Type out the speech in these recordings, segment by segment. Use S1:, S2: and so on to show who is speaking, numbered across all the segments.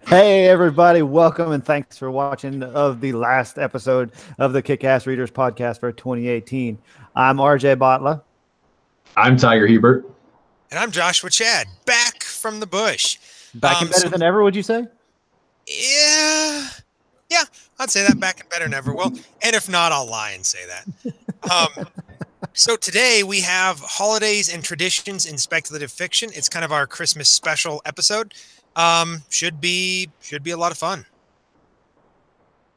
S1: Hey everybody, welcome and thanks for watching of the last episode of the Kick-Ass Readers podcast for 2018. I'm RJ Botla.
S2: I'm Tiger Hebert.
S3: And I'm Joshua Chad, back from the bush.
S1: Back and better than ever, would you say?
S3: Yeah, I'd say that, back and better than ever. Well, and if not, I'll lie and say that. So today we have holidays and traditions in speculative fiction. It's kind of our Christmas special episode. Should be a lot of fun.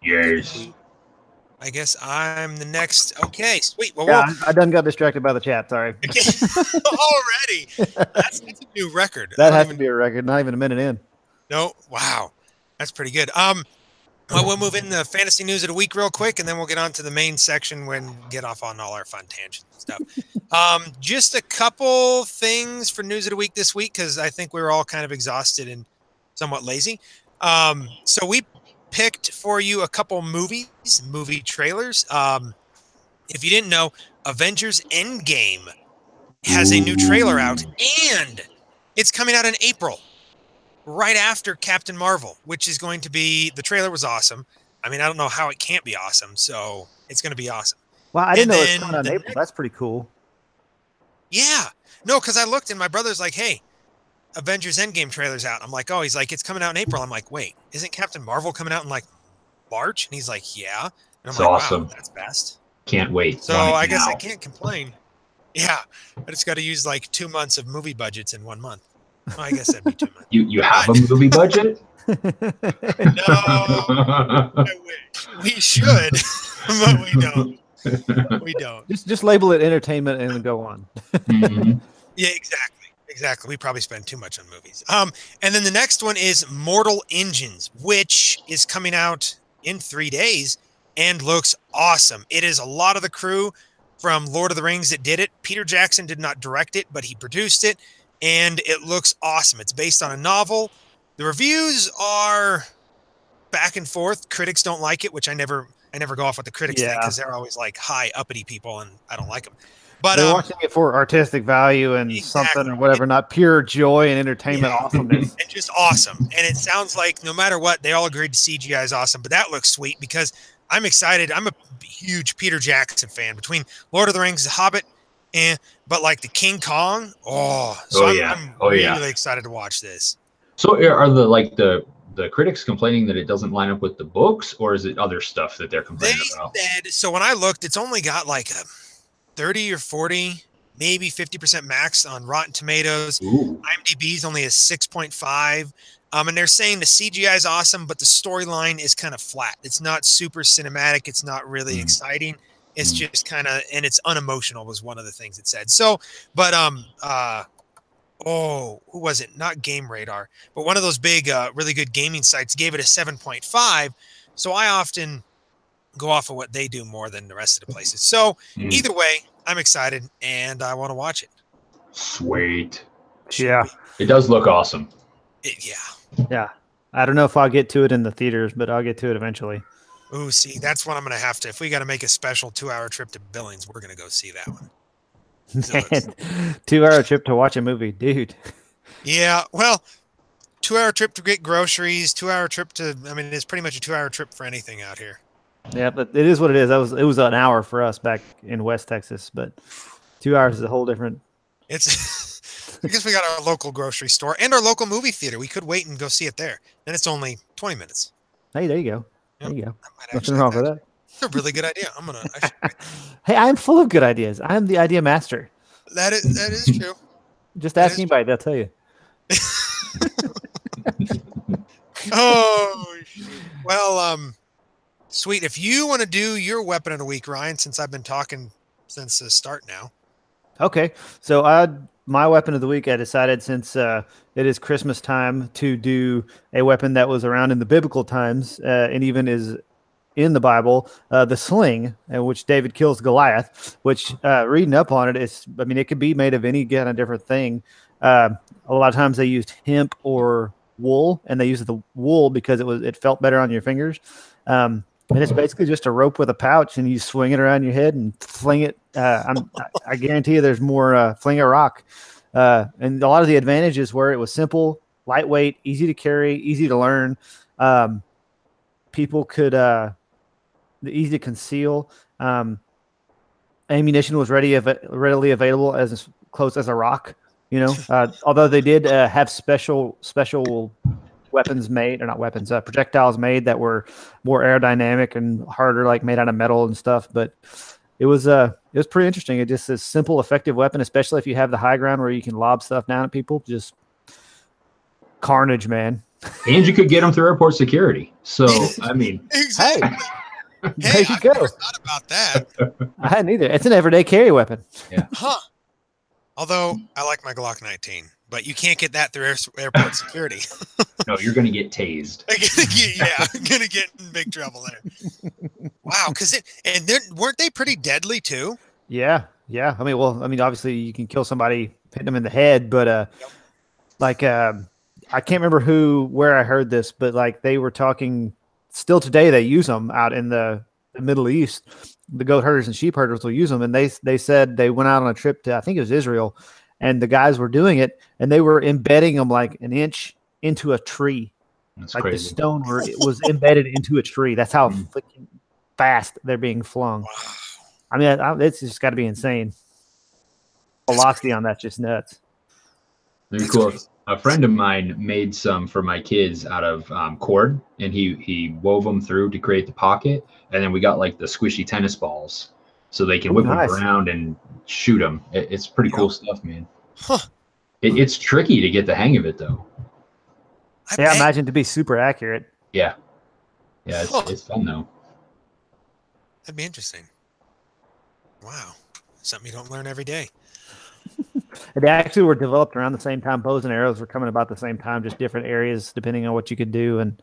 S2: Yes.
S3: I guess I'm the next. Okay, sweet. Well,
S1: yeah, I done got distracted by the chat. Sorry.
S3: Already, that's a new record.
S1: That has to be a record. Not even a minute in.
S3: No, wow, that's pretty good. Well, we'll move into fantasy news of the week real quick, and then we'll get on to the main section when we get off on all our fun tangents and stuff. Just a couple things for news of the week this week, because I think we were all kind of exhausted and somewhat lazy. So we picked for you a couple movie trailers. If you didn't know, Avengers Endgame has a new trailer out, and it's coming out in April, right after Captain Marvel, which is going to be, the trailer was awesome. I mean, I don't know how it can't be awesome, so it's going to be awesome.
S1: Wow, I didn't know it was coming out in April. That's pretty cool.
S3: Yeah. No, because I looked and my brother's like, hey, Avengers Endgame trailer's out. I'm like, oh, he's like, it's coming out in April. I'm like, wait, isn't Captain Marvel coming out in like March? And he's like, yeah. And I'm
S2: It's
S3: like,
S2: awesome.
S3: Wow, that's fast.
S2: Can't wait.
S3: So I guess I can't complain. Yeah. I just got to use like 2 months of movie budgets in 1 month. Well, I guess that'd be 2 months.
S2: You have a movie budget?
S3: No, I wish. We should, but we don't. We don't.
S1: Just label it entertainment and go on.
S2: Mm-hmm.
S3: Yeah, exactly. We probably spend too much on movies. And then the next one is Mortal Engines, which is coming out in 3 days and looks awesome. It is a lot of the crew from Lord of the Rings that did it. Peter Jackson did not direct it, but he produced it, and it looks awesome. It's based on a novel. The reviews are back and forth. Critics don't like it, which I never go off what the critics think, because they're always like high uppity people, and I don't like them. But
S1: they're watching it for artistic value and something or whatever, not pure joy and entertainment awesomeness.
S3: And just awesome. And it sounds like no matter what, they all agreed CGI is awesome. But that looks sweet because I'm excited. I'm a huge Peter Jackson fan. Between Lord of the Rings, The Hobbit, but like the King Kong. I'm really excited to watch this.
S2: So are the critics complaining that it doesn't line up with the books, or is it other stuff that they're complaining about?
S3: So when I looked, it's only got like a 30 or 40, maybe 50% max on Rotten Tomatoes.
S2: Ooh.
S3: IMDb's only a 6.5. And they're saying the CGI is awesome, but the storyline is kind of flat. It's not super cinematic. It's not really exciting. It's just kind of, and it's unemotional was one of the things it said. So, but, who was it? Not Game Radar, but one of those big, really good gaming sites gave it a 7.5. So I often go off of what they do more than the rest of the places. So either way, I'm excited and I want to watch it.
S2: Sweet.
S1: Yeah.
S2: It does look awesome.
S3: Yeah.
S1: I don't know if I'll get to it in the theaters, but I'll get to it eventually.
S3: Ooh, see, that's what I'm going to have to. If we got to make a special 2-hour trip to Billings, we're going to go see that one.
S1: 2-hour trip to watch a movie, dude.
S3: Yeah, well, 2-hour trip to get groceries, 2-hour trip to, I mean, it's pretty much a 2-hour trip for anything out here.
S1: Yeah, but it is what it is. It was an hour for us back in West Texas, but 2 hours is a whole different.
S3: It's because we got our local grocery store and our local movie theater. We could wait and go see it there. Then it's only 20 minutes.
S1: Hey, there you go. There you go. Nothing wrong with that.
S3: It's a really good idea.
S1: Hey, I'm full of good ideas. I'm the idea master.
S3: That is true.
S1: Just ask anybody; they'll tell you.
S3: Oh, well, sweet. If you want to do your weapon of the week, Ryan, since I've been talking since the start now.
S1: Okay, so my weapon of the week, I decided since it is Christmas time to do a weapon that was around in the biblical times and even is in the Bible, the sling, which David kills Goliath, which reading up on it, it could be made of any kind of different thing. A lot of times they used hemp or wool, and they used the wool because it felt better on your fingers. And it's basically just a rope with a pouch, and you swing it around your head and fling it. I guarantee you there's more fling a rock. And a lot of the advantages were it was simple, lightweight, easy to carry, easy to learn. People could easy to conceal. Ammunition was readily available as close as a rock. You know, although they did have special weapons made, or not weapons, projectiles made that were more aerodynamic and harder, like made out of metal and stuff. But it was pretty interesting. It just a simple, effective weapon, especially if you have the high ground where you can lob stuff down at people. Just carnage, man.
S2: And you could get them through airport security. So I mean,
S3: Exactly.
S1: Hey,
S3: Hey,
S1: there you
S3: I've
S1: go.
S3: never thought about that.
S1: I hadn't either. It's an everyday carry weapon.
S3: Huh. Although I like my Glock 19, but you can't get that through airport security.
S2: no, you're going to get tased.
S3: I'm gonna get in big trouble there. Wow, weren't they pretty deadly too?
S1: Yeah. I mean, obviously you can kill somebody, hit them in the head, but I can't remember where I heard this, but like they were talking. Still today, they use them out in the Middle East. The goat herders and sheep herders will use them, and they said they went out on a trip to, I think it was Israel, and the guys were doing it, and they were embedding them like an inch into a tree.
S2: That's
S1: like
S2: crazy.
S1: The stone was embedded into a tree. That's how freaking fast they're being flung.
S3: Wow.
S1: I mean, it's just got to be insane. Velocity on that's just nuts.
S2: Very cool. A friend of mine made some for my kids out of cord, and he wove them through to create the pocket, and then we got like the squishy tennis balls, so they can whip them around and shoot them. It's pretty cool stuff, man.
S3: Huh.
S2: It's tricky to get the hang of it, though.
S1: I imagine to be super accurate.
S2: Yeah, it's fun though.
S3: That'd be interesting. Wow, something you don't learn every day.
S1: They actually were developed around the same time. Bows and arrows were coming about the same time, just different areas depending on what you could do and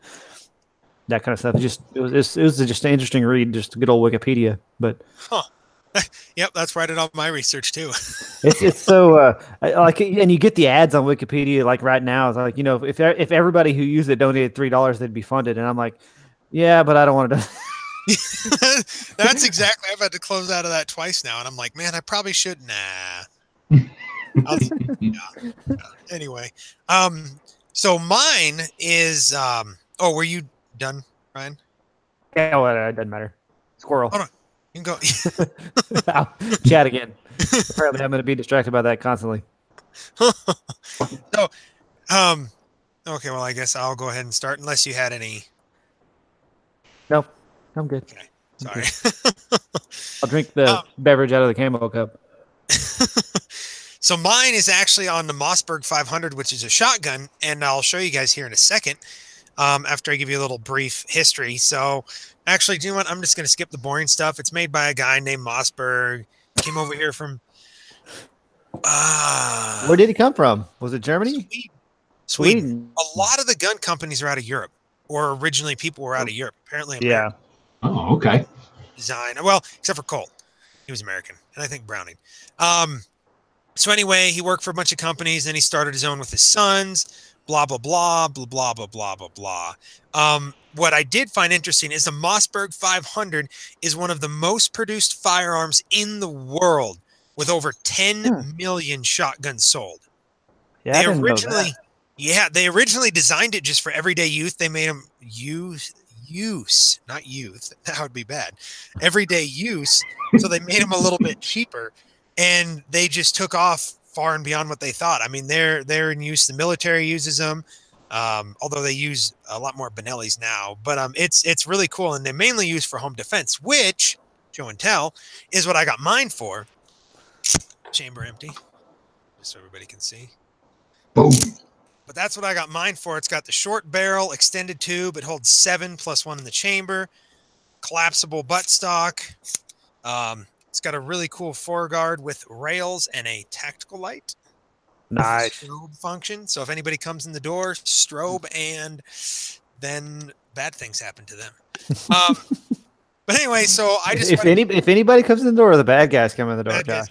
S1: that kind of stuff. It was just an interesting read, just good old Wikipedia. But
S3: Yep, that's right at all my research too.
S1: it's so like, and you get the ads on Wikipedia like right now. It's like, you know, if everybody who used it donated $3, they'd be funded. And I'm like, yeah, but I don't want to.
S3: That's exactly. I've had to close out of that twice now, and I'm like, man, I probably should. Nah. Anyway, so mine is were you done, Ryan?
S1: Yeah, well, it doesn't matter. Squirrel.
S3: Hold on. You can go.
S1: I'll chat again. Apparently I'm going to be distracted by that constantly.
S3: So okay, well, I guess I'll go ahead and start unless you had any.
S1: No, I'm good.
S3: Okay, sorry.
S1: I'll drink the beverage out of the camo cup.
S3: So mine is actually on the Mossberg 500, which is a shotgun, and I'll show you guys here in a second after I give you a little brief history. So actually, do you know what? I'm just going to skip the boring stuff. It's made by a guy named Mossberg. Came over here from...
S1: Where did he come from? Was it Germany?
S3: Sweden. A lot of the gun companies are out of Europe, or originally people were out of Europe. Apparently, America.
S2: Yeah. Oh, okay.
S3: Design. Well, except for Colt. He was American. And I think Browning. So anyway, he worked for a bunch of companies, and he started his own with his sons, blah, blah, blah, blah, blah, blah, blah, blah, blah. What I did find interesting is the Mossberg 500 is one of the most produced firearms in the world, with over 10 million shotguns sold.
S1: Yeah,
S3: they originally designed it just for everyday use. They made them use, not youth. That would be bad. Everyday use. So they made them a little bit cheaper. And they just took off far and beyond what they thought. I mean, they're in use. The military uses them, although they use a lot more Benellis now. But it's really cool, and they're mainly used for home defense, which, show and tell, is what I got mine for. Chamber empty, just so everybody can see.
S2: Boom.
S3: But that's what I got mine for. It's got the short barrel, extended tube. It holds 7 + 1 in the chamber. Collapsible buttstock. It's got a really cool foreguard with rails and a tactical light.
S1: Nice.
S3: Strobe function. So if anybody comes in the door, strobe, and then bad things happen to them. But anyway, so I just...
S1: If anybody comes in the door, the bad guys come in the door, Josh.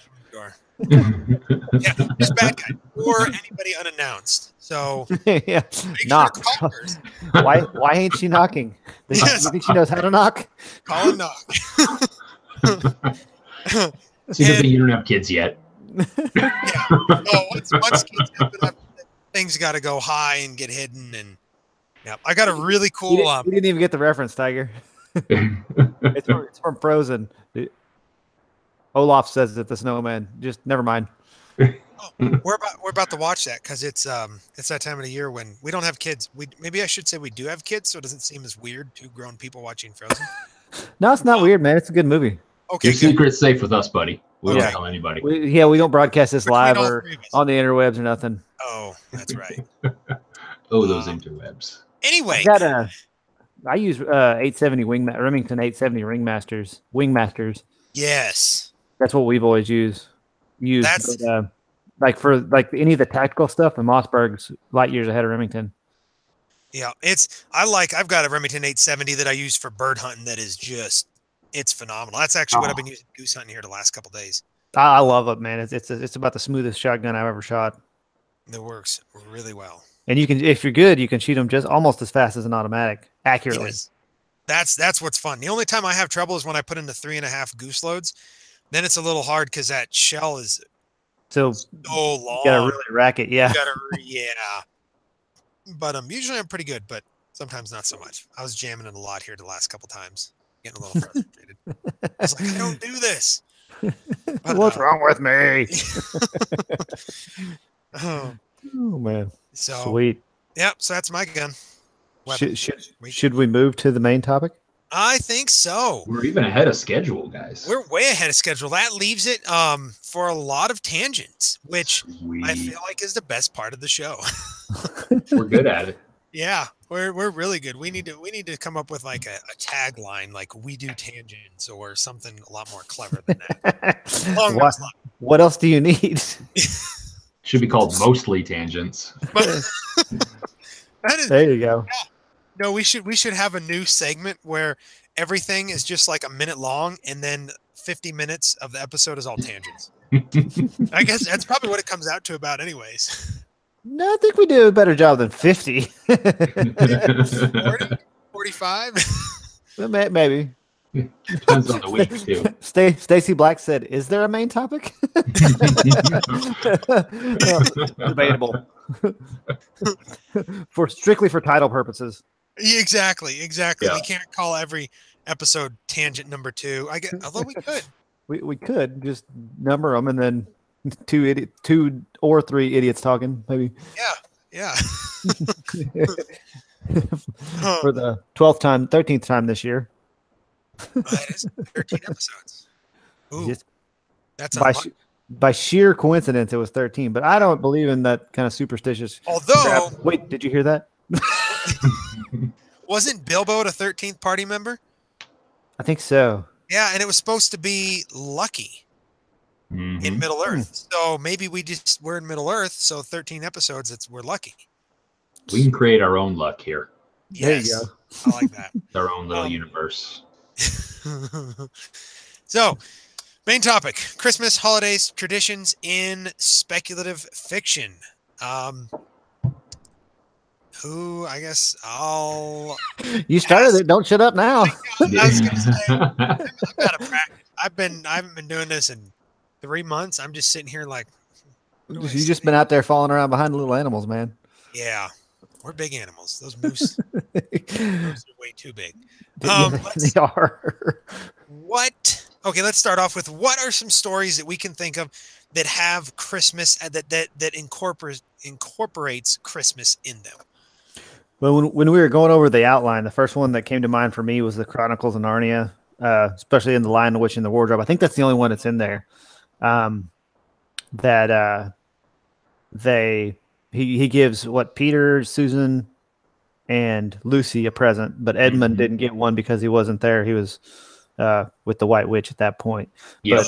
S3: Yeah, just bad guy. Or anybody unannounced. So
S1: yeah, knock. Why ain't she knocking? You think she knows how to knock?
S3: Call and knock.
S2: See, you don't have kids yet.
S3: Yeah. Oh, once kids happen, things got to go high and get hidden. And yeah, I got a really cool.
S1: You didn't even get the reference, Tiger. It's from Frozen. Olaf says that the snowman. Just never mind.
S3: We're about to watch that because it's that time of the year when we don't have kids. Maybe I should say we do have kids, so it doesn't seem as weird. Two grown people watching Frozen.
S1: No, it's not weird, man. It's a good movie.
S3: Okay,
S2: Your secret's safe with us, buddy. We
S3: Okay.
S2: won't tell anybody.
S1: We don't broadcast this
S3: Between
S1: live
S3: all
S1: or
S3: three of us.
S1: on the interwebs or nothing.
S3: Oh, that's right.
S2: Oh, those interwebs.
S3: Anyway,
S1: I use 870 Remington 870 Wingmasters.
S3: yes,
S1: That's what we've always used. But, like for like any of the tactical stuff, the Mossberg's light years ahead of Remington.
S3: yeah. I've got a Remington 870 that I use for bird hunting. That is it's phenomenal. That's actually what I've been using goose hunting here the last couple of days.
S1: I love it, man. It's about the smoothest shotgun I've ever shot.
S3: It works really well.
S1: And you can, if you're good, you can shoot them just almost as fast as an automatic, accurately.
S3: Yes. That's what's fun. The only time I have trouble is when I put in the 3.5 goose loads. Then it's a little hard because that shell is
S1: so
S3: long.
S1: You gotta really rack it, yeah.
S3: But usually I'm pretty good, but sometimes not so much. I was jamming it a lot here the last couple times, getting a little frustrated. I was like, I don't do this. But,
S1: what's wrong with me?
S3: oh
S1: man,
S3: so
S1: sweet.
S3: Yep. So that's my gun.
S1: Should we move to the main topic?
S3: I think so.
S2: We're even ahead of schedule, guys.
S3: We're way ahead of schedule. That leaves it for a lot of tangents, which I feel like is the best part of the show.
S2: We're good at it.
S3: Yeah, we're really good. We need to come up with like a tagline, like "We do tangents" or something a lot more clever than that.
S1: What else do you need?
S2: Should be called Mostly Tangents.
S1: There you go.
S3: Yeah. No, we should have a new segment where everything is just like a minute long, and then 50 minutes of the episode is all tangents. I guess that's probably what it comes out to about, anyways.
S1: No, I think we do a better job than 50.
S3: 40, 45.
S1: Maybe.
S2: Depends on the week too.
S1: Stacy Black said, "Is there a main topic?" Debatable. Strictly for title purposes.
S3: Exactly.
S2: Yeah.
S3: We can't call every episode tangent number 2. Although we could.
S1: We could just number them and then 2 or 3 idiots talking, maybe.
S3: Yeah.
S1: For the 13th time this year.
S3: It is 13 episodes. Ooh, that's
S1: by sheer coincidence, it was 13. But I don't believe in that kind of superstitious.
S3: Although,
S1: wait, did you hear that?
S3: Wasn't Bilbo the 13th party member?
S1: I think so.
S3: Yeah, and it was supposed to be Lucky in Middle Earth. So maybe we're in Middle Earth, so 13 episodes, we're lucky.
S2: We can create our own luck here.
S3: Yes.
S1: There you go.
S3: I like that.
S2: Our own little universe.
S3: So, main topic: Christmas, holidays, traditions in speculative fiction. I guess I'll.
S1: You started it. Don't shut up now.
S3: I was gonna say, I'm out of practice. I haven't been doing this in 3 months. I'm just sitting here like.
S1: You've just been out there falling around behind the little animals, man.
S3: Yeah, we're big animals. Those moose, those are way too big.
S1: They are.
S3: Okay, let's start off with what are some stories that we can think of that have Christmas that incorporates Christmas in them.
S1: Well, when we were going over the outline, the first one that came to mind for me was the Chronicles of Narnia, especially in the Lion, the Witch, and the Wardrobe. I think that's the only one that's in there. He gives Peter, Susan, and Lucy a present, but Edmund didn't get one because he wasn't there. He was with the White Witch at that point.
S2: Yeah.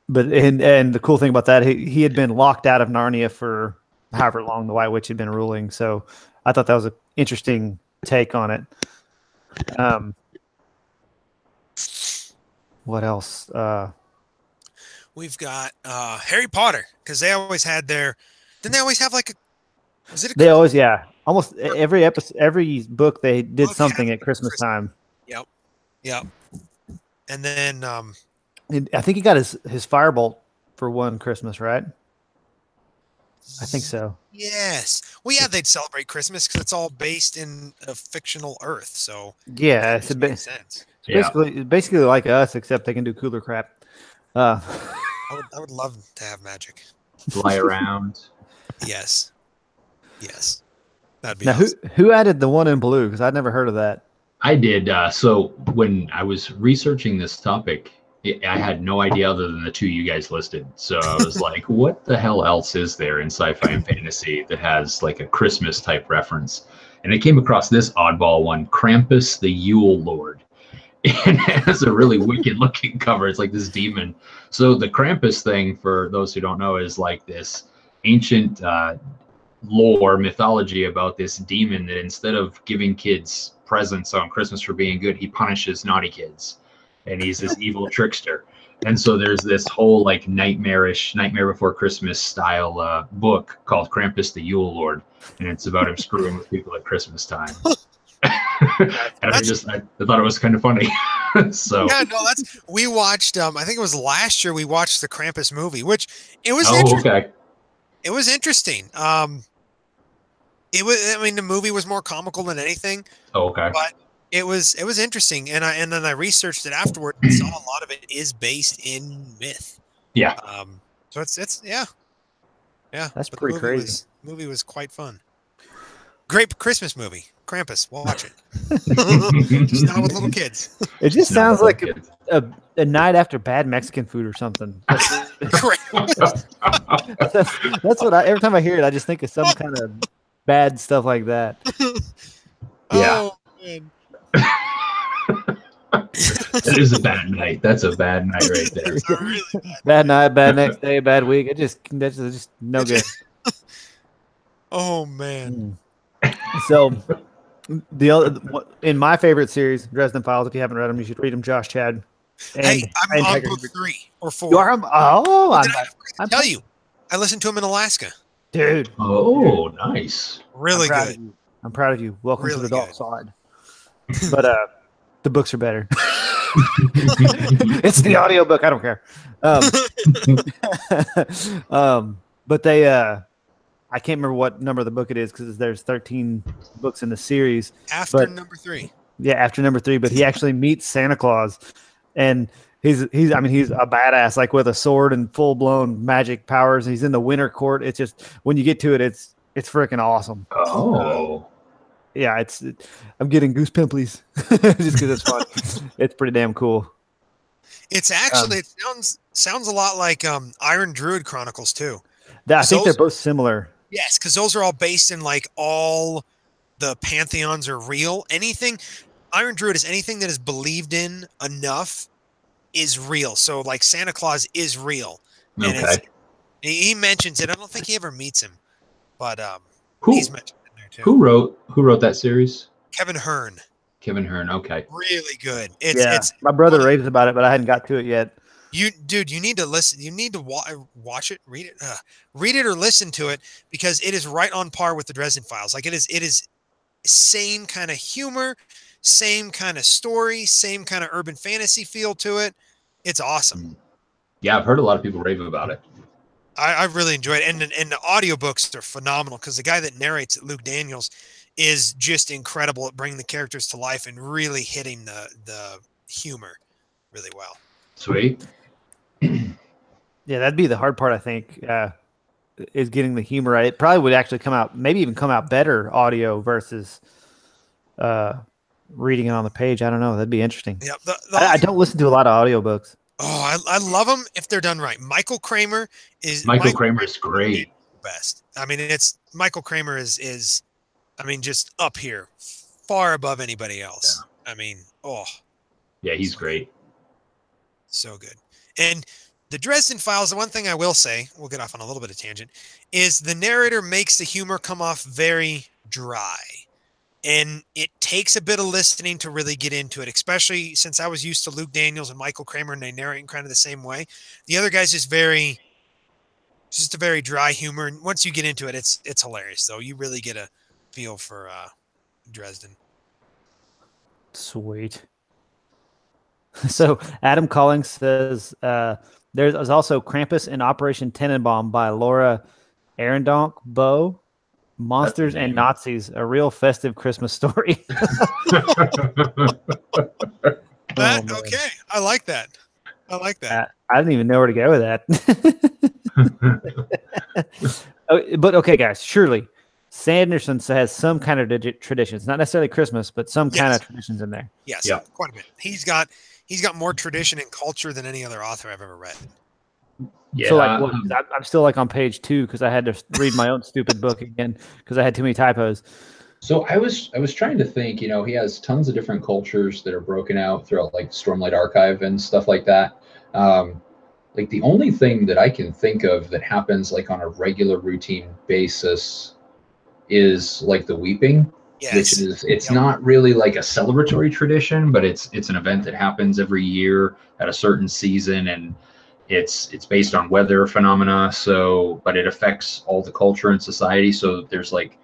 S1: But and the cool thing about that, he had been locked out of Narnia for however long the White Witch had been ruling. So I thought that was an interesting take on it. What else?
S3: We've got Harry Potter, because they always had their. Didn't they always have like a? Was it?
S1: They always, yeah. Almost every episode, every book, they did something at Christmas time.
S3: Yep. And then
S1: I think he got his firebolt for one Christmas, right? I think so.
S3: Yes. Well, yeah, they'd celebrate Christmas because it's all based in a fictional Earth. So
S1: Yeah,
S3: that just makes sense.
S2: Yeah.
S1: it's basically like us, except they can do cooler crap. Uh,
S3: I would love to have magic.
S2: Fly around.
S3: Yes. Yes. That'd be
S1: now,
S3: awesome.
S1: who added the one in blue? Because I'd never heard of that.
S2: I did. So when I was researching this topic, I had no idea other than the two you guys listed. So I was like, what the hell else is there in sci-fi and fantasy that has like a Christmas type reference? And I came across this oddball one, Krampus the Yule Lord. And it has a really wicked looking cover. It's like this demon. So the Krampus thing, for those who don't know, is like this ancient lore mythology about this demon that instead of giving kids presents on Christmas for being good, he punishes naughty kids, and he's this evil trickster. And so there's this whole like nightmarish Nightmare Before Christmas style book called Krampus the Yule Lord, and it's about him screwing with people at Christmas time. And I thought it was kind of funny. So
S3: yeah, no, we watched. I think it was last year. We watched the Krampus movie, which it was
S2: okay.
S3: It was interesting. It was. I mean, the movie was more comical than anything.
S2: Oh, okay.
S3: But it was interesting, and then I researched it afterward and saw a lot of it is based in myth.
S2: Yeah.
S3: So it's yeah.
S1: That's pretty crazy.
S3: Movie was quite fun. Great Christmas movie, Krampus. Watch it. Just not with little kids.
S1: It just sounds like a night after bad Mexican food or something. That's what every time I hear it, I just think of some kind of bad stuff like that.
S2: Yeah.
S3: Oh, man.
S2: That is a bad night. That's a bad night right there.
S3: It's a really
S1: Bad night, bad next day, bad week. That's just no good.
S3: Oh man.
S1: So in my favorite series, Dresden Files, if you haven't read them, you should read them. Josh, Chad.
S3: Hey, I'm on book 3 or 4.
S1: You are?
S3: I tell you, I listened to him in Alaska.
S1: Dude.
S2: Oh, nice.
S3: Really good.
S1: I'm proud of you. Welcome
S3: really
S1: to the dark side. But the books are better. It's the audiobook. I don't care. But they I can't remember what number of the book it is because there's 13 books in the series.
S3: After number 3.
S1: Yeah, after number 3. But he actually meets Santa Claus, and he's a badass, like with a sword and full blown magic powers. He's in the winter court. It's just when you get to it, it's freaking awesome.
S2: Oh.
S1: Yeah, I'm getting goose pimplies just because it's fun. It's pretty damn cool.
S3: It's actually it sounds a lot like Iron Druid Chronicles too.
S1: I think they're both similar.
S3: Yes, because those are all based in like all the pantheons are real. Iron Druid is anything that is believed in enough is real. So like Santa Claus is real. And
S2: Okay.
S3: He mentions it. I don't think he ever meets him, but
S2: he's
S3: mentioned in there too.
S2: Who wrote that series?
S3: Kevin Hearn.
S2: Kevin Hearn. Okay.
S3: Really good.
S1: It's my brother raves about it, but I hadn't got to it yet.
S3: You need to listen. You need to watch it, read it, or listen to it because it is right on par with the Dresden Files. Like it is same kind of humor, same kind of story, same kind of urban fantasy feel to it. It's awesome.
S2: Yeah, I've heard a lot of people rave about it.
S3: I really enjoyed it, and the audiobooks are phenomenal because the guy that narrates it, Luke Daniels, is just incredible at bringing the characters to life and really hitting the humor really well.
S2: Sweet.
S1: Yeah, that'd be the hard part, I think, is getting the humor right. It probably would actually maybe even come out better audio versus reading it on the page. I don't know. That'd be interesting.
S3: Yeah,
S1: I don't listen to a lot of audiobooks.
S3: Oh, I love them if they're done right. Michael Kramer is
S2: great.
S3: Best. I mean, Michael Kramer is just up here, far above anybody else. Yeah. I mean,
S2: yeah, he's great.
S3: So good. And the Dresden Files, the one thing I will say, we'll get off on a little bit of tangent, is the narrator makes the humor come off very dry. And it takes a bit of listening to really get into it, especially since I was used to Luke Daniels and Michael Kramer, and they narrate in kind of the same way. The other guy's just a very dry humor. And once you get into it, it's hilarious, though. You really get a feel for Dresden.
S1: Sweet. So Adam Collins says there's also Krampus and Operation Tenenbaum by Laura Arendonk, Bo,
S2: That's
S1: Monsters
S2: the
S1: and
S2: name.
S1: Nazis, a real festive Christmas story. Oh, man.
S3: Okay, I like that. I like that.
S1: I didn't even know where to go with that. But okay, guys, surely Sanderson has some kind of traditions, not necessarily Christmas, but some kind
S3: Yes.
S1: of traditions in there.
S3: Yes,
S2: Yeah.
S3: quite a bit. He's got more tradition and culture than any other author I've ever read.
S2: Yeah.
S1: So like, I'm still like on page 2 because I had to read my own stupid book again because I had too many typos.
S2: So I was trying to think, you know, he has tons of different cultures that are broken out throughout like Stormlight Archive and stuff like that. Like the only thing that I can think of that happens like on a regular routine basis is like the weeping, which
S3: Yes.
S2: is it's not really like a celebratory tradition, but it's an event that happens every year at a certain season, and it's based on weather phenomena. So, but it affects all the culture and society. So there's like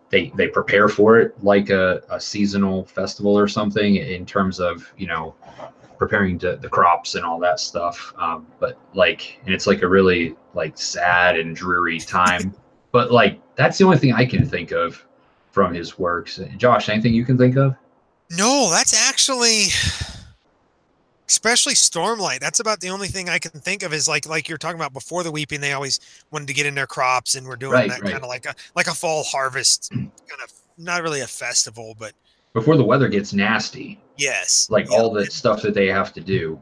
S2: they prepare for it like a seasonal festival or something in terms of, you know, preparing to the crops and all that stuff. But like, and it's like a really like sad and dreary time. But like, that's the only thing I can think of from his works. Josh, anything you can think of?
S3: No, that's actually, especially Stormlight. That's about the only thing I can think of is like you're talking about before the weeping. They always wanted to get in their crops, and we're doing that kind of like a fall harvest, kind of not really a festival, but
S2: before the weather gets nasty.
S3: Yes,
S2: like all the stuff that they have to do.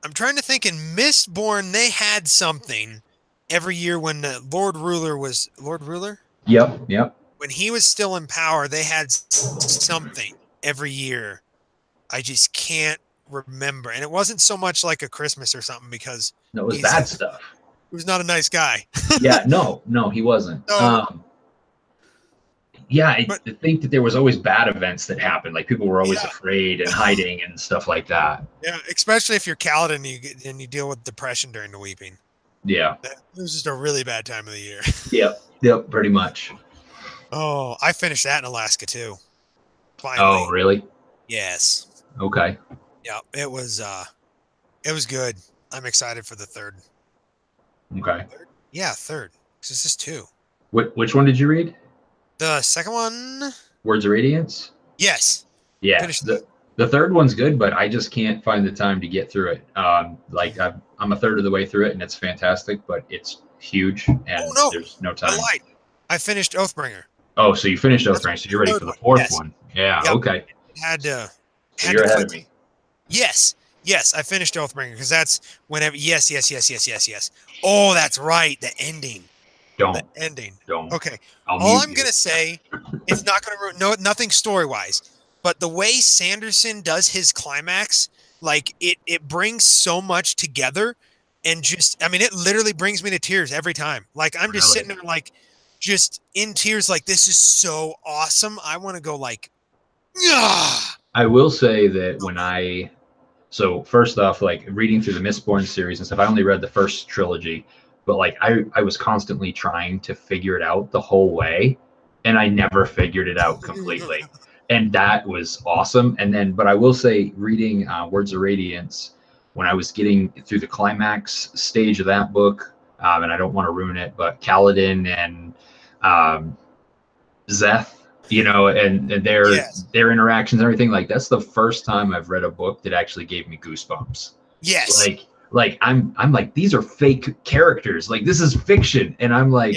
S3: I'm trying to think. In Mistborn, they had something every year when the Lord Ruler was Lord Ruler.
S2: Yep.
S3: When he was still in power, they had something every year. I just can't remember, and it wasn't so much like a Christmas or something because
S2: no, it was bad stuff.
S3: He was not a nice guy.
S2: Yeah, no, he wasn't. Yeah, I think that there was always bad events that happened. Like people were always afraid and hiding and stuff like that.
S3: Yeah, especially if you're Kaladin and you deal with depression during the weeping.
S2: Yeah,
S3: it was just a really bad time of the year.
S2: Yep, pretty much.
S3: Oh, I finished that in Alaska too.
S2: Finally. Oh, really?
S3: Yes.
S2: Okay.
S3: Yeah, it was good. I'm excited for the third.
S2: Okay.
S3: Yeah, third. This is 2.
S2: Which one did you read?
S3: The second one.
S2: Words of Radiance?
S3: Yes.
S2: Yeah. The third one's good, but I just can't find the time to get through it. Like I'm a third of the way through it, and it's fantastic, but it's huge, and there's no time.
S3: I lied. I finished Oathbringer.
S2: Oh, so you finished Oathbringer, so you're ready for the fourth one. Yeah, yep. Okay.
S3: So
S2: you're ahead of me.
S3: Yes, I finished Oathbringer because that's whenever. Yes. Oh, that's right. The ending.
S2: Don't.
S3: Okay. All I'm gonna say, it's not gonna ruin nothing story wise, but the way Sanderson does his climax, like it brings so much together, and just it literally brings me to tears every time. Like I'm just sitting there like just in tears. Like this is so awesome. I want to go like.
S2: I will say that so first off, like reading through the Mistborn series and stuff, I only read the first trilogy. But like I was constantly trying to figure it out the whole way, and I never figured it out completely. And that was awesome. And then, but I will say, reading Words of Radiance, when I was getting through the climax stage of that book, and I don't want to ruin it, but Kaladin and Zeth, you know, and their interactions and everything, like that's the first time I've read a book that actually gave me goosebumps.
S3: Yes.
S2: Like I'm like, these are fake characters. Like this is fiction, and I'm like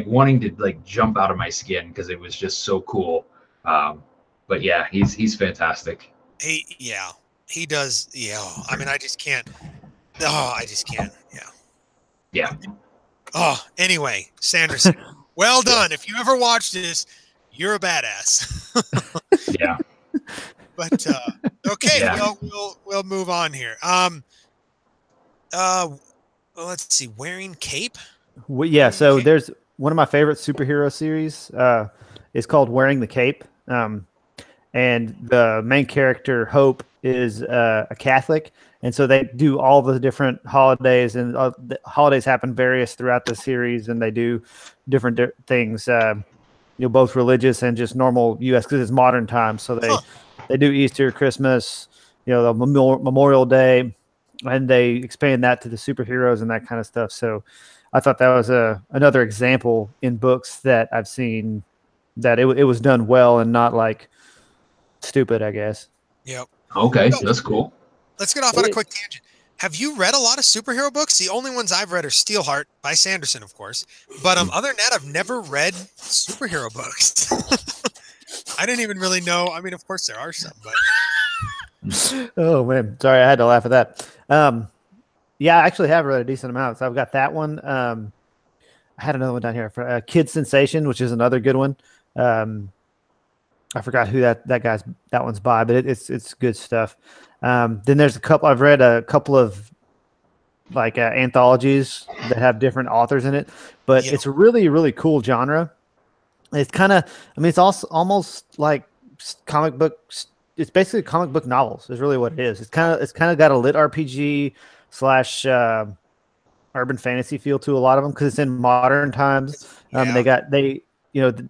S2: wanting to like jump out of my skin because it was just so cool. But yeah, he's fantastic.
S3: He does. Yeah, I just can't. Oh, I just can't.
S2: Yeah.
S3: Oh, anyway, Sanderson, well done. If you ever watch this, you're a badass.
S2: Yeah.
S3: But okay, we'll move on here. Let's see. Wearing Cape?
S1: So there's one of my favorite superhero series is called Wearing the Cape. And the main character, Hope, is a Catholic. And so they do all the different holidays, and the holidays happen various throughout the series, and they do different things, both religious and just normal U.S. because it's modern times. So they do Easter, Christmas, the Memorial Day, and they expand that to the superheroes and that kind of stuff. So I thought that was another example in books that I've seen that it was done well and not like stupid, I guess.
S3: Yep.
S2: Okay, that's cool.
S3: Let's get off on a quick tangent. Have you read a lot of superhero books? The only ones I've read are Steelheart by Sanderson, of course. But other than that, I've never read superhero books. I didn't even really know. I mean, of course there are some, but
S1: Oh man, sorry, I had to laugh at that. Yeah, I actually have read a decent amount. So I've got that one. I had another one down here for Kid Sensation, which is another good one. I forgot who that one's by, but it's good stuff. Then there's a couple. I've read a couple of like anthologies that have different authors in it, but it's a really, really cool genre. It's kind of, I mean, it's also almost like comic books. It's basically comic book novels is really what it is. It's kind of got a lit RPG / urban fantasy feel to a lot of them because it's in modern times. And they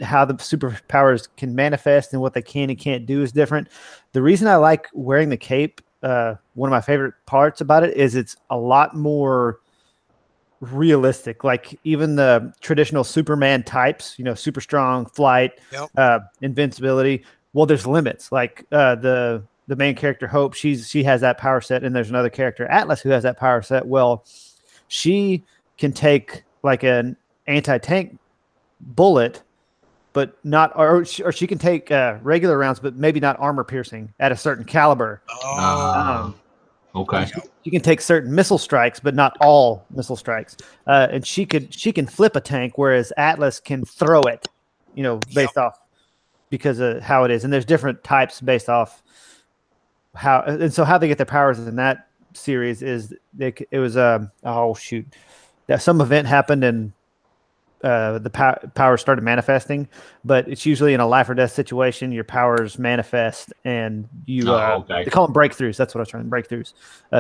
S1: how the superpowers can manifest and what they can and can't do is different. The reason I like wearing the cape, one of my favorite parts about it is it's a lot more realistic. Like even the traditional Superman types, super strong, flight, invincibility. Well, there's limits. Like the main character Hope, she has that power set, and there's another character Atlas who has that power set. Well, she can take like an anti-tank bullet, but not, or she can take regular rounds, but maybe not armor piercing at a certain caliber.
S2: Okay.
S1: She can take certain missile strikes, but not all missile strikes. And she can flip a tank, whereas Atlas can throw it, based off because of how it is. And there's different types based off how, and so how they get their powers in that series is that some event happened and the power started manifesting, but it's usually in a life or death situation. Your powers manifest, and they call them breakthroughs. That's what I was trying. Breakthroughs.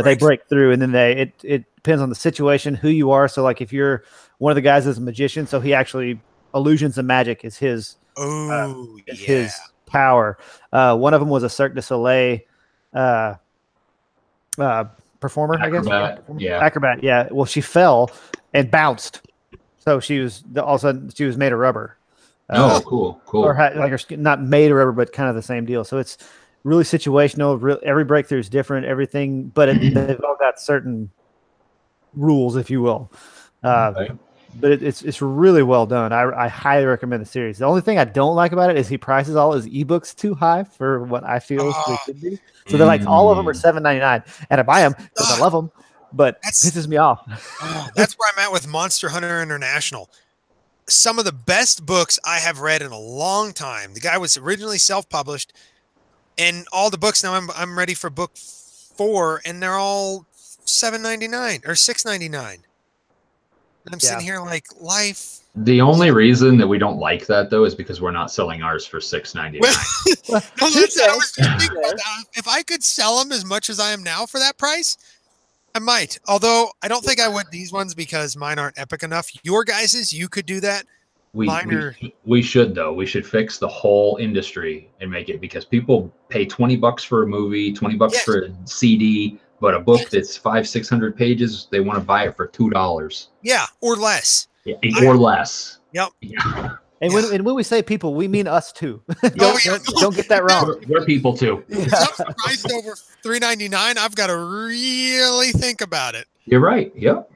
S1: They break through, and then it depends on the situation, who you are. So, like if you're one of the guys is a magician, so he actually illusions and magic is his. His power. One of them was a Cirque du Soleil performer,
S2: Acrobat,
S1: I guess. Acrobat. Yeah. Well, she fell and bounced. So all of a sudden she was made of rubber.
S2: Cool.
S1: Or not made of rubber, but kind of the same deal. So it's really situational. Every breakthrough is different. Everything, but they've all got certain rules, if you will. But it's really well done. I highly recommend the series. The only thing I don't like about it is he prices all his ebooks too high for what I feel they should be. So they're like all of them are $7.99, and I buy them because I love them. But it pisses me off.
S3: That's where I'm at with Monster Hunter International. Some of the best books I have read in a long time. The guy was originally self-published, and all the books now I'm ready for book 4, and they're all $7.99 or $6.99. And I'm sitting here like life.
S2: The only reason that we don't like that though is because we're not selling ours for $6.99.
S3: If I could sell them as much as I am now for that price, I might. Although I don't think I would these ones because mine aren't epic enough. Your guys's, you could do that.
S2: We should though. We should fix the whole industry and make it, because people pay $20 for a movie, $20 for a CD. But a book that's 500-600 pages, they want to buy it for $2.
S3: Yeah, or less.
S2: Yeah, or less.
S3: Yep.
S2: Yeah.
S1: And when we say people, we mean us too. Don't get that wrong.
S2: We're people too.
S3: If something's priced over $3.99, I've got to really think about it.
S2: You're right. Yep.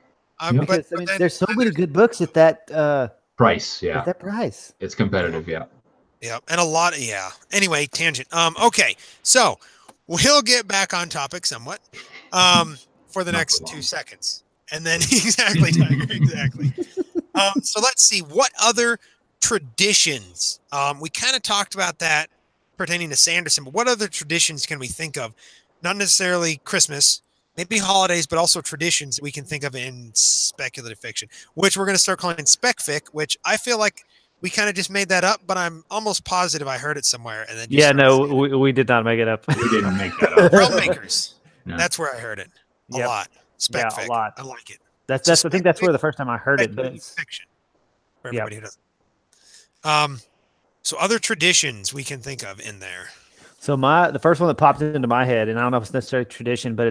S1: But there's so many good books at that
S2: price. Yeah.
S1: At that price.
S2: It's competitive. Yeah.
S3: Yeah, and a lot. Yeah. Anyway, tangent. Okay, so we'll get back on topic somewhat. For the next 2 seconds. And then exactly, Tiger, exactly. So let's see what other traditions. We kind of talked about that pertaining to Sanderson, but what other traditions can we think of? Not necessarily Christmas, maybe holidays, but also traditions that we can think of in speculative fiction, which we're going to start calling spec fic, which I feel like we kind of just made that up, but I'm almost positive I heard it somewhere. And then
S1: we did not make it up.
S2: We didn't make that up.
S3: Realm Makers. No. That's where I heard it a lot. Spec fic.
S1: A lot.
S3: I like it.
S1: I think that's where the first time I heard it. But it's
S3: fiction for everybody who doesn't. So other traditions we can think of in there.
S1: So the first one that popped into my head, and I don't know if it's necessarily tradition, but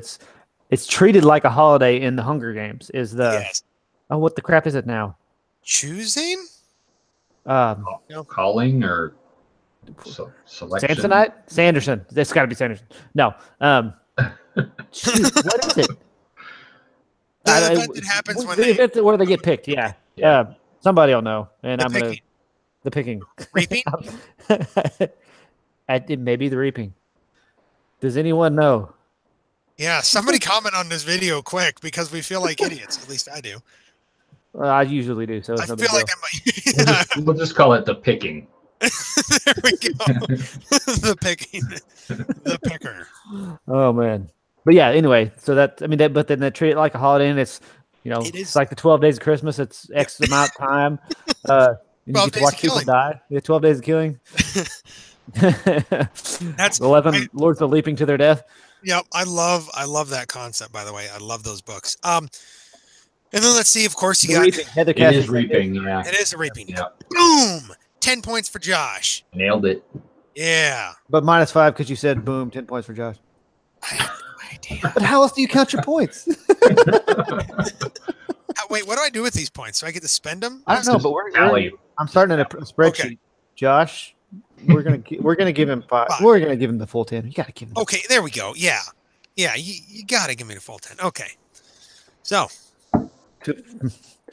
S1: it's treated like a holiday in the Hunger Games, is the Oh, what the crap is it now?
S3: Choosing?
S1: Um,
S2: Calling or selection?
S1: Samsonite? Sanderson. It's got to be Sanderson. No. Shoot, what is it?
S3: The event that happens when
S1: where they get picked. Yeah. Somebody will know, and I'm gonna the picking.
S3: Reaping.
S1: It may be the reaping. Does anyone know?
S3: Yeah, somebody comment on this video quick because we feel like idiots. At least I do.
S1: I usually do. So it's
S3: I
S1: no
S3: feel
S1: big
S3: like
S1: deal.
S3: I might.
S2: We'll just call it the picking.
S3: There we go. The picking, the picker.
S1: Oh man. But yeah. Anyway, so but then they treat it like a holiday, and it's it's like the 12 days of Christmas. It's X amount of time. You get to watch people die. Yeah, 12 days of killing.
S3: That's
S1: 11 lords of leaping to their death.
S3: Yep, I love that concept. By the way, I love those books. And then let's see. Of course, you got
S1: Heather
S2: it is reaping. Yeah,
S3: it is a reaping.
S2: Yeah.
S3: Boom! 10 points for Josh.
S2: Nailed it.
S3: Yeah,
S1: but -5 because you said boom. 10 points for Josh.
S3: I have no idea.
S1: But how else do you count your points?
S3: Wait, what do I do with these points? Do I get to spend them?
S1: I don't know, but I'm starting a spreadsheet.
S3: Okay.
S1: Josh, we're gonna give him 5. We're gonna give him the full 10. You gotta give him.
S3: Okay, there we go. Yeah. You gotta give me the full 10. Okay. So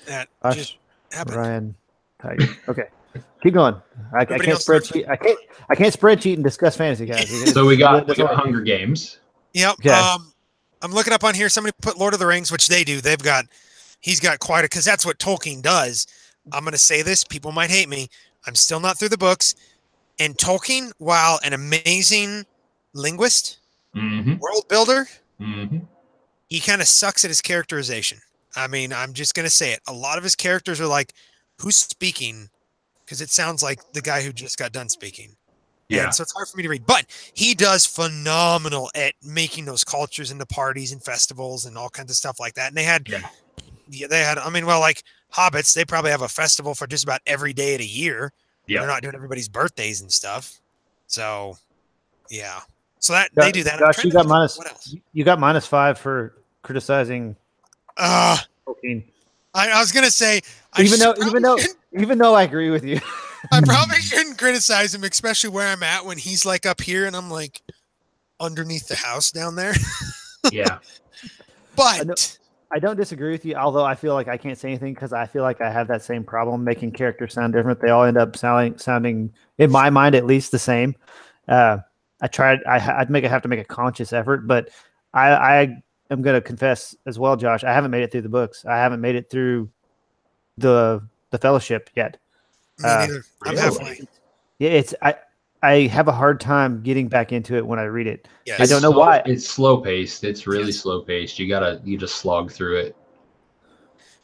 S3: that
S1: Josh,
S3: just happened.
S1: Ryan, Tiger. Okay, keep going. I can't spreadsheet. I can't spreadsheet and discuss fantasy, guys.
S2: So we got Hunger Games.
S3: Yep.
S1: Okay.
S3: I'm looking up on here. Somebody put Lord of the Rings, which they do. He's got quite a, because that's what Tolkien does. I'm going to say this. People might hate me. I'm still not through the books. And Tolkien, while an amazing linguist, world builder, he kind of sucks at his characterization. I mean, I'm just going to say it. A lot of his characters are like, who's speaking? Because it sounds like the guy who just got done speaking. Yeah. And so it's hard for me to read. But he does phenomenal at making those cultures into parties and festivals and all kinds of stuff like that. And they had, like hobbits, they probably have a festival for just about every day of the year. Yeah. They're not doing everybody's birthdays and stuff. So, yeah. So they do that.
S1: Josh, you got -5 for criticizing Tolkien.
S3: I was gonna say,
S1: even though I agree with you,
S3: I probably shouldn't criticize him, especially where I'm at when he's like up here and I'm like underneath the house down there.
S2: Yeah,
S3: but
S1: I don't disagree with you. Although I feel like I can't say anything because I feel like I have that same problem making characters sound different. They all end up sounding, in my mind at least, the same. I'd have to make a conscious effort, but I am going to confess as well, Josh. I haven't made it through the books. I haven't made it through the Fellowship yet.
S3: Me neither. I'm halfway.
S1: Yeah, I have a hard time getting back into it when I read it.
S3: Yeah,
S1: I don't know why.
S2: It's slow paced. It's really slow paced. You just slog through it.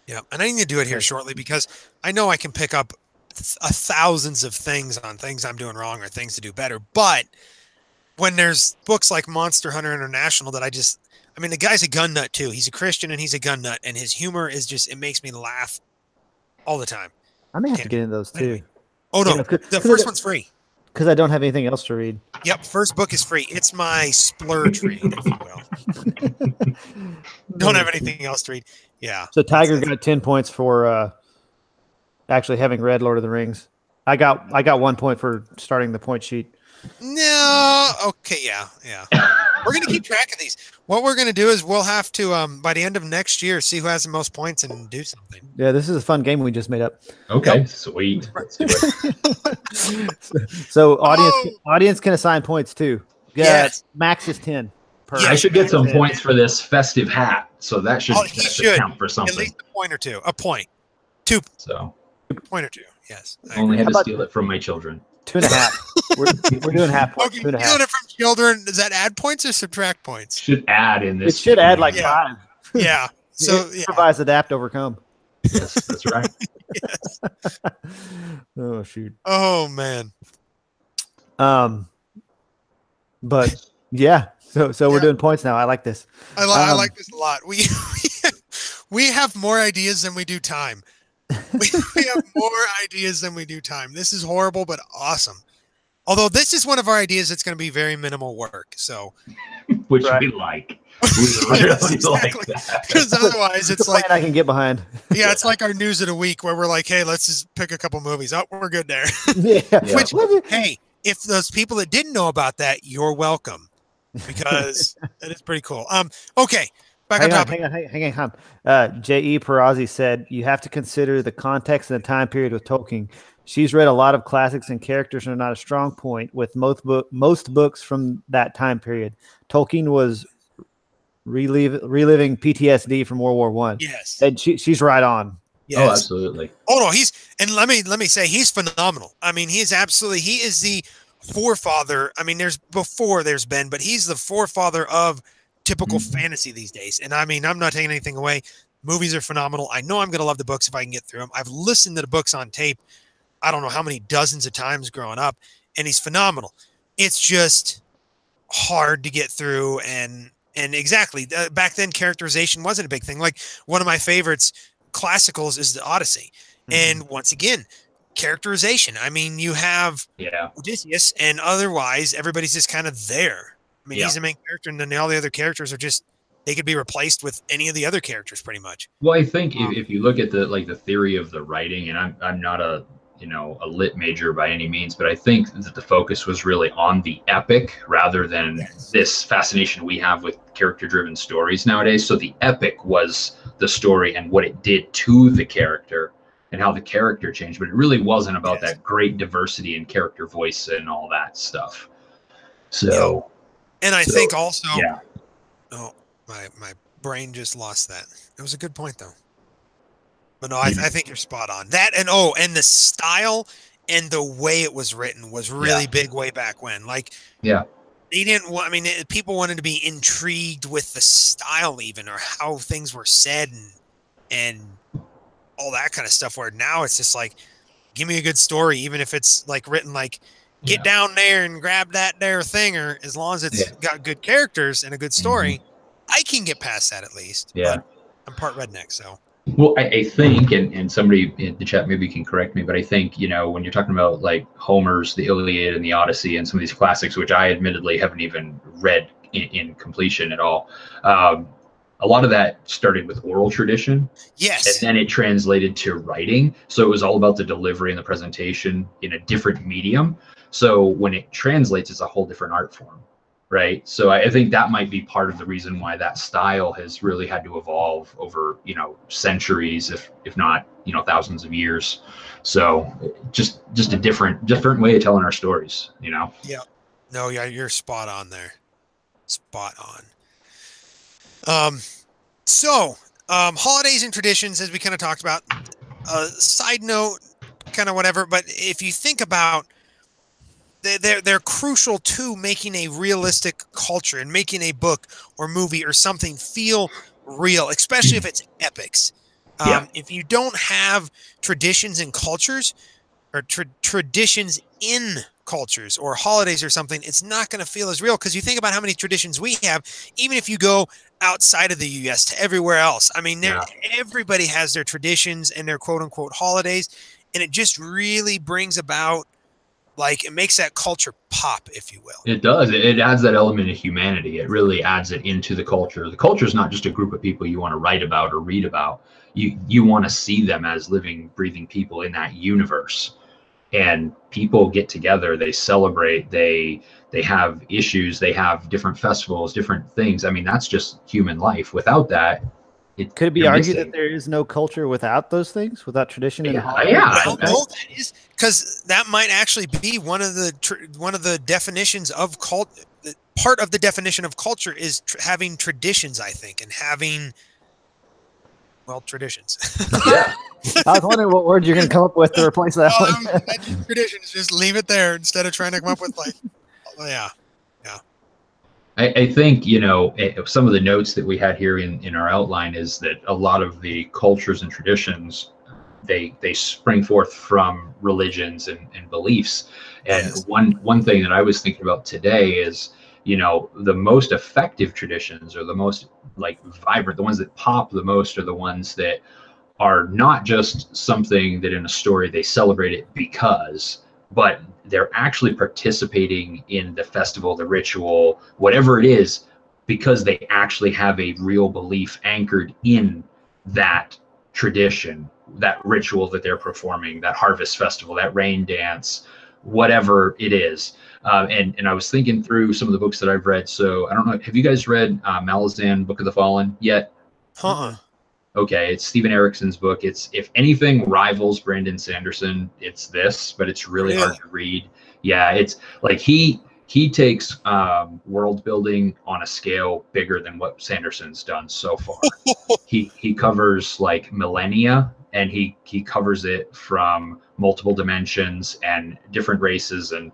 S3: Yeah, and I need to do it here shortly because I know I can pick up thousands of things on things I'm doing wrong or things to do better. But when there's books like Monster Hunter International that the guy's a gun nut too. He's a Christian and he's a gun nut, and his humor is it makes me laugh all the time.
S1: I may have to get into those too.
S3: Anyway. Oh no, the first one's free.
S1: Because I don't have anything else to read.
S3: Yep, first book is free. It's my splurge read, if you will. Don't have anything else to read. Yeah.
S1: So Tiger got 10 points for actually having read Lord of the Rings. I got 1 point for starting the point sheet.
S3: No. Okay. Yeah. We're going to keep track of these. What we're going to do is we'll have to, by the end of next year, see who has the most points and do something.
S1: Yeah, this is a fun game we just made up.
S2: Okay, sweet. Let's do it.
S1: So audience can assign points too. Yeah, yes. Max is 10.
S2: I should get some points for this festive hat, so that should count for something.
S3: At least a point or two. A point. 2.
S2: So.
S3: A point or two. Yes.
S2: I only had to steal it from my children.
S1: 2.5. We're doing half points.
S3: Okay, 2.5. Stealing it from children. Does that add points or subtract points?
S2: Should add in this.
S1: It should add like 5.
S3: Yeah. So
S1: improvise, adapt, overcome.
S2: Yes, that's right.
S3: Yes.
S1: Oh shoot.
S3: Oh man.
S1: But yeah. So we're doing points now. I like this.
S3: I like this a lot. We have more ideas than we do time. We have more ideas than we do time. This is horrible, but awesome. Although this is one of our ideas that's going to be very minimal work. So
S2: which
S1: Right.
S2: we like. We really like
S3: Exactly.
S2: that.
S3: Because otherwise, it's like,
S1: I can get behind.
S3: yeah, it's like our news of the week where we're like, hey, let's just pick a couple movies. Oh, we're good there.
S1: Yeah.
S3: Which, hey, if those people that didn't know about that, you're welcome, because it is pretty cool. Okay, back on topic.
S1: Hang on. J.E. Perazzi said you have to consider the context and the time period with Tolkien. She's read a lot of classics and characters are not a strong point with most books from that time period. Tolkien was reliving PTSD from World War I.
S3: Yes,
S1: and she's right on.
S3: yes.
S2: Oh, absolutely.
S3: Oh no, let me say he's phenomenal. I mean, he is the forefather. I mean, there's been, but he's the forefather of typical fantasy these days. And I mean, I'm not taking anything away. Movies are phenomenal. I know I'm going to love the books if I can get through them. I've listened to the books on tape, I don't know how many dozens of times growing up, and he's phenomenal. It's just hard to get through. And exactly, back then characterization wasn't a big thing. Like one of my favorites classicals is the Odyssey. And once again, characterization. I mean, you have Odysseus, and otherwise everybody's just kind of there. I mean, he's the main character, and then all the other characters are just, they could be replaced with any of the other characters pretty much.
S2: Well, I think if you look at the theory of the writing, and I'm not a lit major by any means, but I think that the focus was really on the epic rather than this fascination we have with character-driven stories nowadays. So the epic was the story and what it did to the character and how the character changed, but it really wasn't about that great diversity in character voice and all that stuff. So,
S3: and I think also, oh, my brain just lost that. It was a good point though. But no, I think you're spot on. That and the style and the way it was written was really big way back when. Like, they didn't want, I mean, people wanted to be intrigued with the style even, or how things were said and all that kind of stuff, where now it's just like, give me a good story, even if it's like written like, get down there and grab that there thing, or as long as it's got good characters and a good story, I can get past that at least.
S2: Yeah.
S3: But I'm part redneck, so.
S2: Well, I think, and somebody in the chat maybe can correct me, but I think, when you're talking about like Homer's The Iliad and the Odyssey and some of these classics, which I admittedly haven't even read in completion at all, a lot of that started with oral tradition.
S3: Yes.
S2: And then it translated to writing. So it was all about the delivery and the presentation in a different medium. So when it translates, it's a whole different art form. Right. So I think that might be part of the reason why that style has really had to evolve over, centuries, if not, thousands of years. So just a different way of telling our stories, Yeah.
S3: No, you're spot on there. Spot on. So holidays and traditions, as we kind of talked about, side note, kind of whatever. But if you think about, they're crucial to making a realistic culture and making a book or movie or something feel real, especially if it's epics. If you don't have traditions and cultures, or traditions in cultures or holidays or something, it's not going to feel as real, because you think about how many traditions we have, even if you go outside of the US to everywhere else. I mean, everybody has their traditions and their quote unquote holidays, and it just really brings about, like, it makes that culture pop, if you will.
S2: It does. It adds that element of humanity. It really adds it into the culture. The culture is not just a group of people you want to write about or read about. You want to see them as living, breathing people in that universe. And people get together, they celebrate, they have issues, they have different festivals, different things. I mean, that's just human life. Without that,
S1: could it be argued that there is no culture without those things, without tradition?
S3: Well, no, that is, because that might actually be one of the definitions of cult. Part of the definition of culture is having traditions, I think, and having, well, traditions.
S1: I was wondering what word you're going to come up with to replace that one.
S3: Traditions, just leave it there instead of trying to come up with like,
S2: I think, some of the notes that we had here in our outline is that a lot of the cultures and traditions, they spring forth from religions and beliefs. And one thing that I was thinking about today is, the most effective traditions, or the most like vibrant, the ones that pop the most, are the ones that are not just something that in a story they celebrate it because, but they're actually participating in the festival, the ritual, whatever it is, because they actually have a real belief anchored in that tradition, that ritual that they're performing, that harvest festival, that rain dance, whatever it is. And I was thinking through some of the books that I've read. So I don't know, have you guys read Malazan, Book of the Fallen yet? Okay, it's Steven Erickson's book. It's, if anything rivals Brandon Sanderson, it's this, but it's really hard to read. Yeah, it's like he takes world building on a scale bigger than what Sanderson's done so far. he covers like millennia, and he covers it from multiple dimensions and different races. And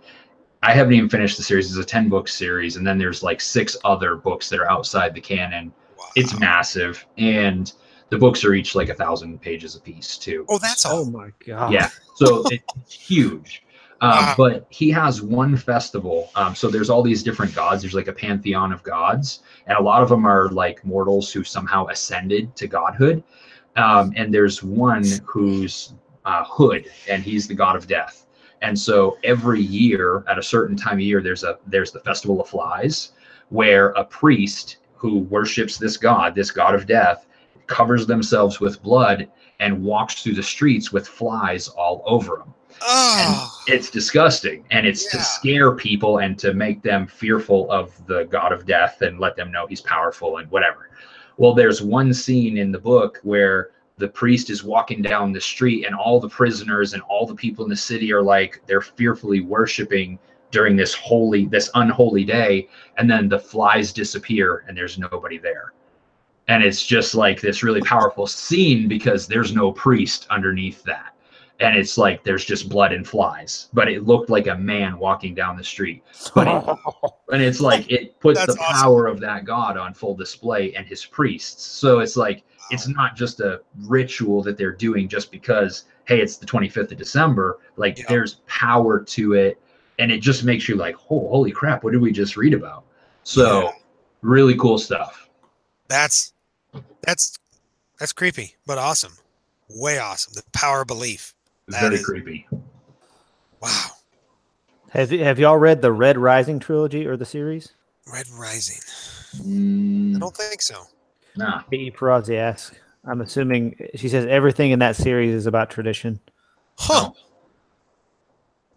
S2: I haven't even finished the series. It's a 10-book series, and then there's like 6 other books that are outside the canon. Wow. It's massive, and the books are each like 1,000 pages a piece too.
S3: Oh, that's all.
S1: Oh my god.
S2: Yeah, so it's huge. But he has one festival. So there's all these different gods. There's like a pantheon of gods, and a lot of them are like mortals who somehow ascended to godhood. And there's one who's Hood, and he's the god of death. And so every year, at a certain time of year, there's the Festival of Flies, where a priest who worships this god of death, covers themselves with blood and walks through the streets with flies all over them. Oh. And it's disgusting, and it's to scare people and to make them fearful of the god of death and let them know he's powerful and whatever. Well, there's one scene in the book where the priest is walking down the street, and all the prisoners and all the people in the city are like, they're fearfully worshiping during this unholy day, and then the flies disappear and there's nobody there. And it's just like this really powerful scene because there's no priest underneath that. And it's like there's just blood and flies, but it looked like a man walking down the street. But and it's like it puts the power of that god on full display, and his priests. So it's like it's not just a ritual that they're doing just because, hey, it's the 25th of December. Like there's power to it, and it just makes you like, oh, holy crap, what did we just read about? So really cool stuff.
S3: That's creepy, but awesome. Way awesome. The power of belief.
S2: Very creepy.
S3: Wow.
S1: Have y'all read the Red Rising trilogy or the series?
S3: Red Rising. I don't think so.
S2: Nah.
S1: B.E. Perazzi asks. I'm assuming she says everything in that series is about tradition.
S3: Huh.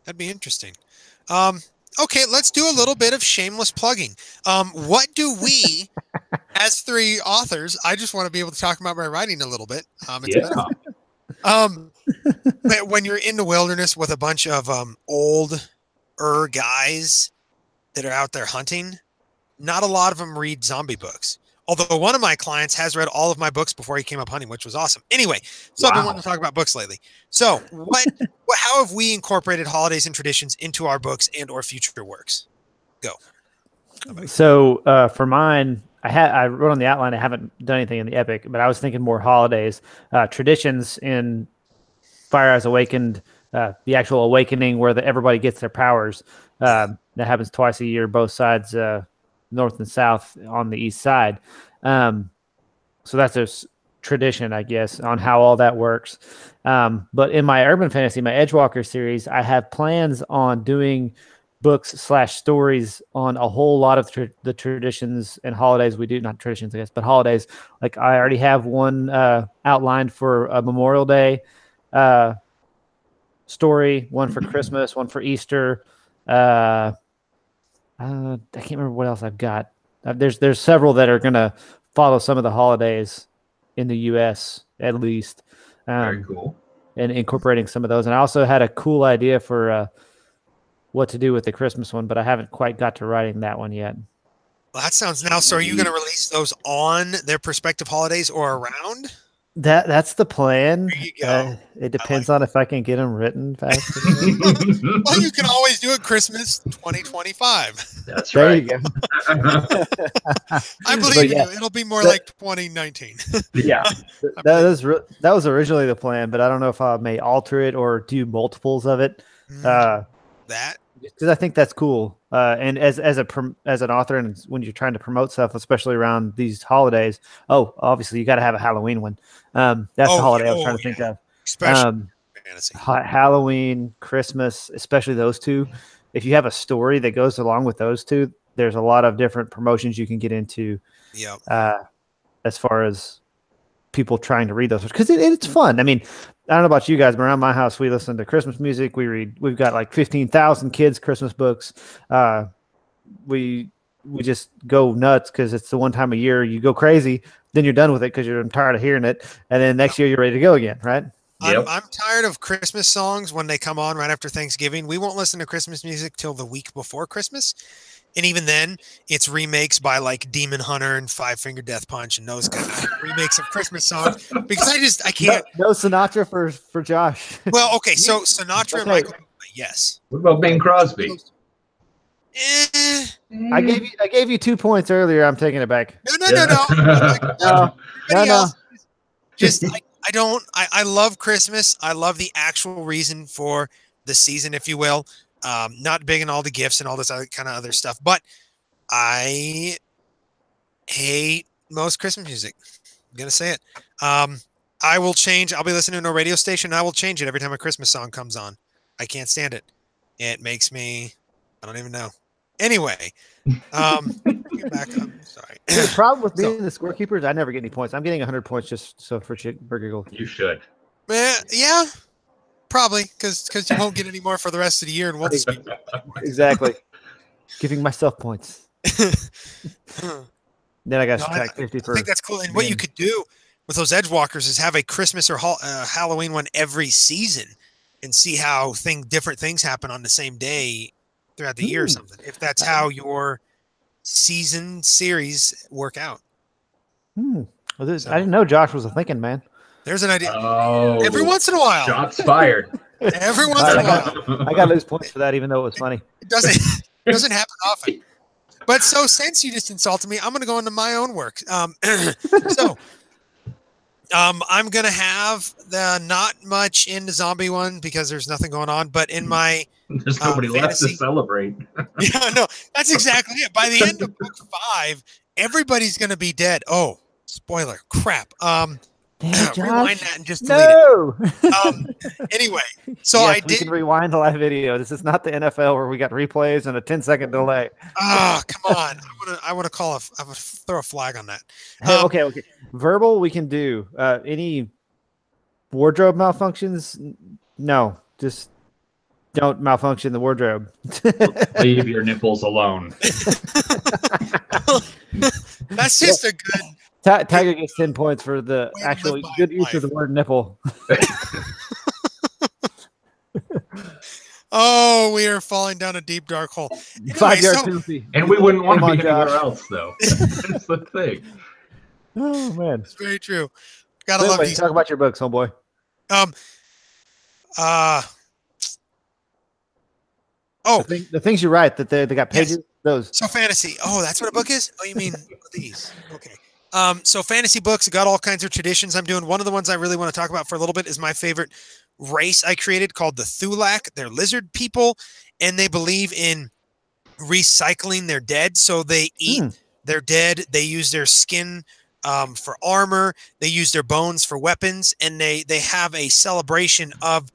S3: That'd be interesting. Okay, let's do a little bit of shameless plugging. What do we, as 3 authors, I just want to be able to talk about my writing a little bit. When you're in the wilderness with a bunch of older guys that are out there hunting, not a lot of them read zombie books. Although one of my clients has read all of my books before he came up hunting, which was awesome. Anyway, so I've been wanting to talk about books lately. So how have we incorporated holidays and traditions into our books and or future works? Go.
S1: So for mine, I wrote on the outline. I haven't done anything in the epic, but I was thinking more holidays, traditions in Fire Eyes Awakened, the actual awakening where everybody gets their powers. That happens twice a year, both sides, north and south on the east side. So that's a tradition, I guess, on how all that works. But in my urban fantasy, my Edgewalker series, I have plans on doing books/stories on a whole lot of the traditions and holidays we do. Not traditions, I guess, but holidays. Like I already have one outlined for a Memorial Day story, one for Christmas, one for Easter. I can't remember what else I've got. There's several that are going to follow some of the holidays in the U.S. at least.
S2: Very cool.
S1: And incorporating some of those. And I also had a cool idea for what to do with the Christmas one, but I haven't quite got to writing that one yet.
S3: Well, that sounds now. So are you going to release those on their prospective holidays or around?
S1: That's the plan.
S3: There you go.
S1: It depends on if I can get them written fast.
S3: Well, you can always do it Christmas 2025.
S2: That's
S1: there
S2: right.
S1: You go.
S3: I believe in you. It'll be more like 2019.
S2: Yeah.
S1: That was originally the plan, but I don't know if I may alter it or do multiples of it.
S3: That
S1: because I think that's cool. And as an author, and when you're trying to promote stuff, especially around these holidays, obviously you got to have a Halloween one. That's the holiday I was trying to think of.
S3: Especially fantasy.
S1: Halloween, Christmas, especially those two. If you have a story that goes along with those two, there's a lot of different promotions you can get into.
S3: Yeah.
S1: As far as people trying to read those, because it's fun. I mean, I don't know about you guys, but around my house, we listen to Christmas music. We've got like 15,000 kids' Christmas books. We just go nuts because it's the one time a year you go crazy. Then you're done with it because you're tired of hearing it, and then next year you're ready to go again, right?
S2: Yep.
S3: I'm tired of Christmas songs when they come on right after Thanksgiving. We won't listen to Christmas music till the week before Christmas. And even then, it's remakes by like Demon Hunter and Five Finger Death Punch and those kind of remakes of Christmas songs because I can't.
S1: No Sinatra for Josh.
S3: Well, okay, so Sinatra and Michael, yes.
S2: What about Bing Crosby?
S1: I gave you 2 points earlier. I'm taking it back.
S3: No. Just I love Christmas. I love the actual reason for the season, if you will. Not big in all the gifts and all this other kind of other stuff, but I hate most Christmas music. I'm gonna say it. I will change. I'll be listening to a radio station. I will change it every time a Christmas song comes on. I can't stand it. It makes me. I don't even know. Anyway, get back. I'm sorry.
S1: The problem with being the scorekeeper is I never get any points. I'm getting 100 points just so for giggle.
S2: You should.
S3: Yeah, probably because you won't get any more for the rest of the year, and we'll just be
S1: exactly giving myself points. Then I got to subtract 50 for.
S3: I think that's cool. And what you could do with those Edgewalkers is have a Christmas or Halloween one every season, and see how different things happen on the same day throughout the year or something. If that's how your season series work out.
S1: Well, I didn't know Josh was a thinking man.
S3: There's an idea.
S2: Oh,
S3: every once in a while.
S2: Shots fired.
S3: Every once in a while.
S1: I got to lose points for that, even though it was funny.
S3: It doesn't happen often. But so since you just insulted me, I'm going to go into my own work. I'm going to have the not much in the zombie one because there's nothing going on, but in my
S2: there's nobody left to celebrate.
S3: Yeah, no, that's exactly it. By the end of book 5, everybody's going to be dead. Oh, spoiler. Crap. Rewind that and just delete it. Anyway, so
S1: yes,
S3: I did.
S1: We can rewind the live video. This is not the NFL where we got replays and a 10-second delay.
S3: Oh, come on! I want to throw a flag on that.
S1: Hey, okay. Verbal, we can do. Any wardrobe malfunctions? No, just don't malfunction the wardrobe.
S2: Leave your nipples alone.
S3: That's just a good.
S1: Tiger gets 10 points for the actual good use of the word nipple.
S3: Oh, we are falling down a deep, dark hole. Anyway,
S1: 5-yard penalty.
S2: And we wouldn't want to be anywhere else, though. That's the thing.
S1: Oh, man.
S3: It's very true. Gotta love these.
S1: Talk about your books, homeboy. The things you write, that they got pages, yes. Those.
S3: So fantasy. Oh, that's what a book is? Oh, you mean these. Okay. So fantasy books got all kinds of traditions I'm doing. One of the ones I really want to talk about for a little bit is my favorite race I created called the Thulak. They're lizard people, and they believe in recycling their dead. So they eat their dead. They use their skin for armor. They use their bones for weapons, and they have a celebration of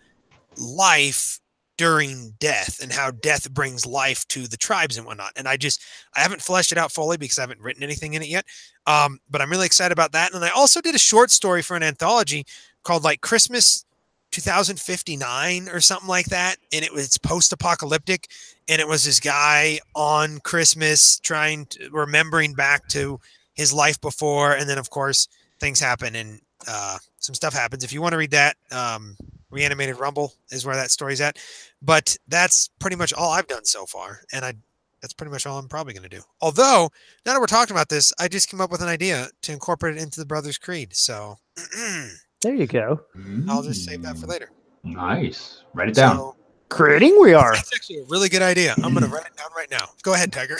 S3: life during death and how death brings life to the tribes and whatnot. And I haven't fleshed it out fully because I haven't written anything in it yet. But I'm really excited about that. And I also did a short story for an anthology called like Christmas 2059 or something like that. And it's post-apocalyptic. And it was this guy on Christmas remembering back to his life before. And then of course things happen and some stuff happens. If you want to read that, Reanimated Rumble is where that story's at. But that's pretty much all I've done so far. And that's pretty much all I'm probably going to do. Although, now that we're talking about this, I just came up with an idea to incorporate it into the Brothers Creed. So
S1: there you go.
S3: I'll just save that for later.
S2: Nice. Write it down.
S3: So,
S1: creating we are.
S3: That's actually a really good idea. I'm going to write it down right now. Go ahead, Tiger.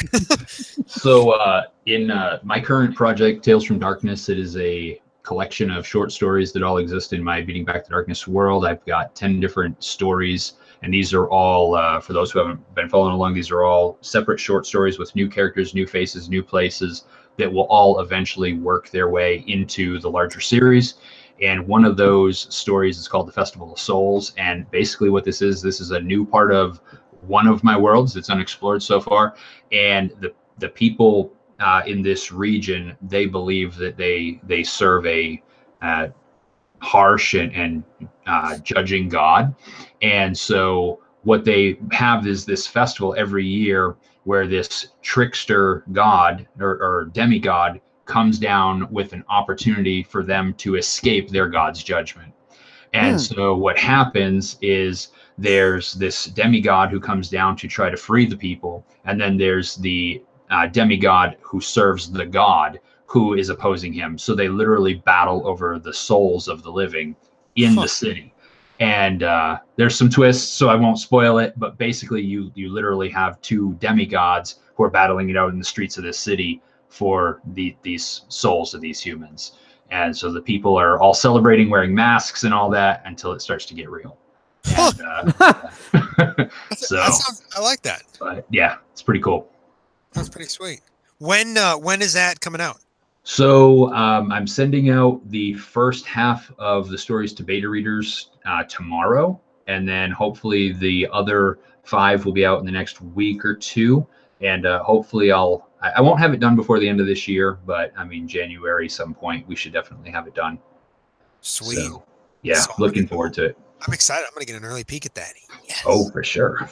S2: So in my current project, Tales from Darkness, it is a collection of short stories that all exist in my Beating Back the Darkness world. I've got 10 different stories, and these are all, for those who haven't been following along, these are all separate short stories with new characters, new faces, new places that will all eventually work their way into the larger series. And one of those stories is called The Festival of Souls. And basically what this is a new part of one of my worlds that's unexplored so far. And the people in this region, they believe that they serve a harsh and judging God. And so what they have is this festival every year where this trickster god or demigod comes down with an opportunity for them to escape their god's judgment. And so what happens is there's this demigod who comes down to try to free the people, and then there's the demigod who serves the god who is opposing him. So they literally battle over the souls of the living in the city. And there's some twists, so I won't spoil it, but basically you literally have two demigods who are battling it out in the streets of this city for these souls of these humans. And so the people are all celebrating, wearing masks and all that until it starts to get real. And, so
S3: I like that.
S2: But yeah, it's pretty cool.
S3: That's pretty sweet. When is that coming out?
S2: So I'm sending out the first half of the stories to beta readers tomorrow, and then hopefully the other 5 will be out in the next week or 2. And hopefully I won't have it done before the end of this year, but I mean January some point we should definitely have it done.
S3: Sweet.
S2: So, yeah,
S3: So
S2: looking forward to it.
S3: I'm excited. I'm going to get an early peek at that. Yes.
S2: Oh, for sure.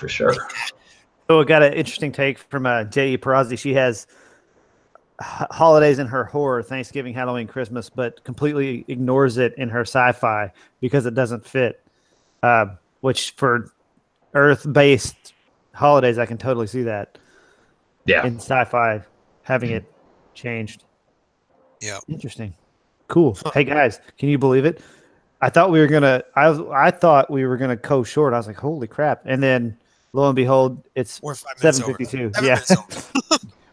S1: So I got an interesting take from J.E. Perazzi. She has holidays in her horror, Thanksgiving, Halloween, Christmas, but completely ignores it in her sci-fi because it doesn't fit. Which for Earth-based holidays, I can totally see that.
S2: Yeah.
S1: In sci-fi, having it changed.
S3: Yeah.
S1: Interesting. Cool. Hey guys, can you believe it? I thought we were gonna. I thought we were gonna go short. I was like, holy crap! And then lo and behold, it's 7:52. Yeah.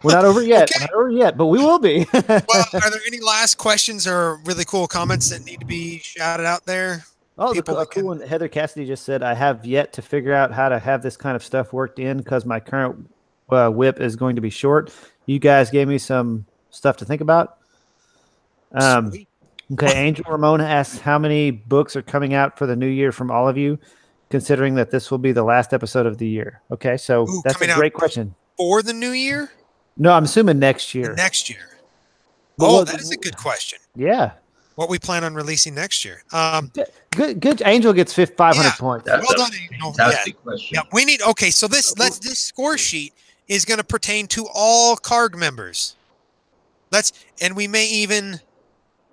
S1: We're not over yet. Okay. Not over yet, but we will be.
S3: Well, are there any last questions or really cool comments that need to be shouted out there?
S1: Oh, the cool one. Heather Cassidy just said, I have yet to figure out how to have this kind of stuff worked in because my current whip is going to be short. You guys gave me some stuff to think about. Okay, Angel Ramona asks, how many books are coming out for the new year from all of you, considering that this will be the last episode of the year? Okay, so that's a great question.
S3: For the new year?
S1: No, I'm assuming next year.
S3: Next year. Oh, that is a good question.
S1: Yeah.
S3: What we plan on releasing next year.
S1: Good. Angel gets 500 points.
S3: That's well done, Angel.
S2: Fantastic question.
S3: Yeah, we need. Okay, so this score sheet is going to pertain to all CARG members. And we may even.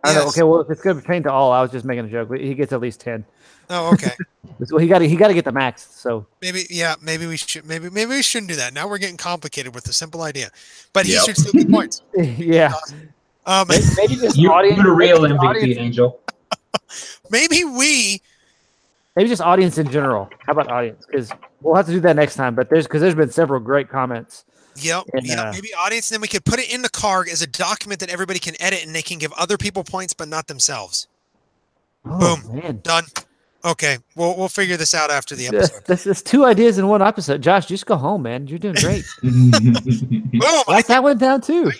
S1: I don't know. Okay, well, if it's going to pertain to all, I was just making a joke. He gets at least 10.
S3: Oh, okay.
S1: Well, he got to get the max. So
S3: maybe we should. Maybe we shouldn't do that. Now we're getting complicated with the simple idea, but he should still get points.
S1: Yeah.
S2: Maybe just you're a real MVP, Angel.
S3: Maybe
S1: just audience in general. How about audience? Because we'll have to do that next time. But there's been several great comments.
S3: Yep. Maybe audience. And then we could put it in the CARG as a document that everybody can edit, and they can give other people points, but not themselves.
S1: Oh,
S3: boom.
S1: Man.
S3: Done. Okay, we'll figure this out after the episode.
S1: That's 2 ideas in one episode. Josh, just go home, man. You're doing great.
S3: Boom!
S1: That went down too.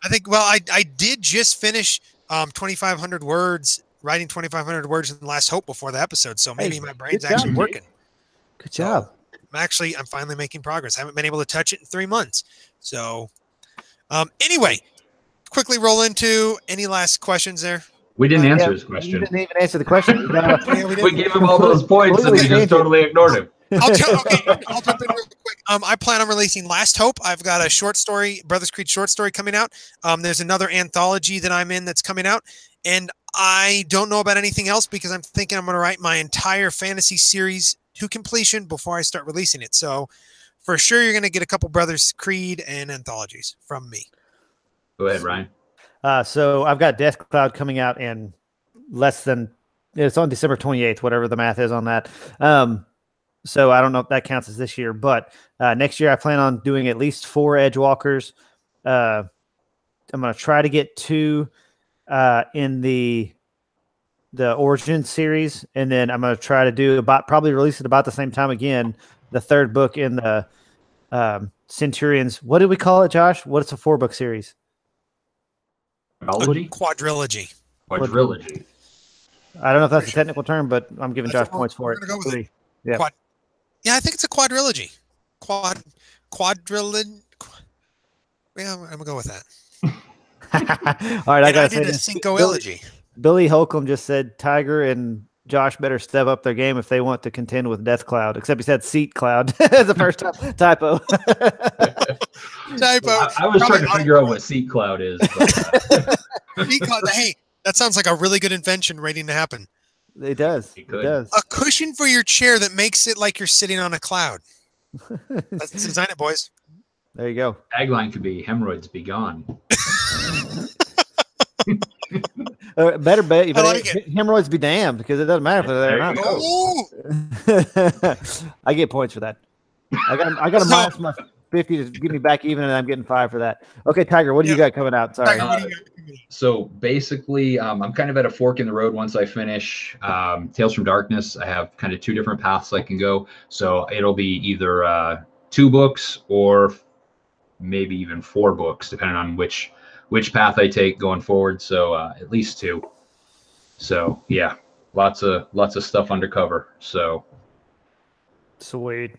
S3: I think. Well, I did just finish 2,500 words, writing 2,500 words in Last Hope before the episode. So maybe my brain's actually working.
S1: Good job.
S3: So I'm finally making progress. I haven't been able to touch it in 3 months. So, anyway, quickly roll into any last questions there.
S2: We didn't answer his question.
S1: You didn't even answer the question.
S2: We gave him all those points and we just totally ignored him.
S3: I'll jump in real quick. I plan on releasing Last Hope. I've got a short story, Brothers Creed short story coming out. There's another anthology that I'm in that's coming out. And I don't know about anything else because I'm thinking I'm going to write my entire fantasy series to completion before I start releasing it. So for sure, you're going to get a couple Brothers Creed and anthologies from me.
S2: Go ahead, Ryan.
S1: So I've got Death Cloud coming out in it's on December 28th, whatever the math is on that. So I don't know if that counts as this year, but next year I plan on doing at least 4 Edgewalkers. I'm going to try to get 2 in the Origin series, and then I'm going to try to do probably release it about the same time again, the 3rd book in the Centurions. What did we call it, Josh? What's a 4-book series?
S3: Quadrilogy.
S2: Quadrilogy.
S1: I don't know if that's a technical term, but I'm giving Josh points for it.
S3: Go with it. Yeah. I think it's a quadrilogy. Quadrilogy. Yeah, I'm gonna go with that.
S1: All right, I
S3: And
S1: gotta
S3: I
S1: say
S3: did a
S1: this.
S3: cinco elegy.
S1: Billy Holcomb just said Tiger and Josh better step up their game if they want to contend with Death Cloud. Except he said Seat Cloud. The first time typo.
S3: Typo.
S2: I was trying to
S3: Probably
S2: figure out what seat cloud is. But,
S3: Seat cloud. Hey, that sounds like a really good invention waiting to happen.
S1: It does. It does.
S3: A cushion for your chair that makes it like you're sitting on a cloud. Let's design it, boys.
S1: There you go.
S2: Tagline could be "Hemorrhoids be gone."
S1: Better bet. You better
S3: like it.
S1: hemorrhoids be damned because it doesn't matter if they're there or not.
S3: Oh,
S1: I get points for that. I got to minus my 50 to give me back even, and I'm getting 5 for that. Okay, Tiger, what do you got coming out? Sorry.
S2: So basically, I'm kind of at a fork in the road once I finish Tales from Darkness. I have kind of 2 different paths I can go. So it'll be either 2 books or maybe even 4 books, depending on which path I take going forward. So at least 2. So yeah, lots of stuff undercover. So
S1: sweet.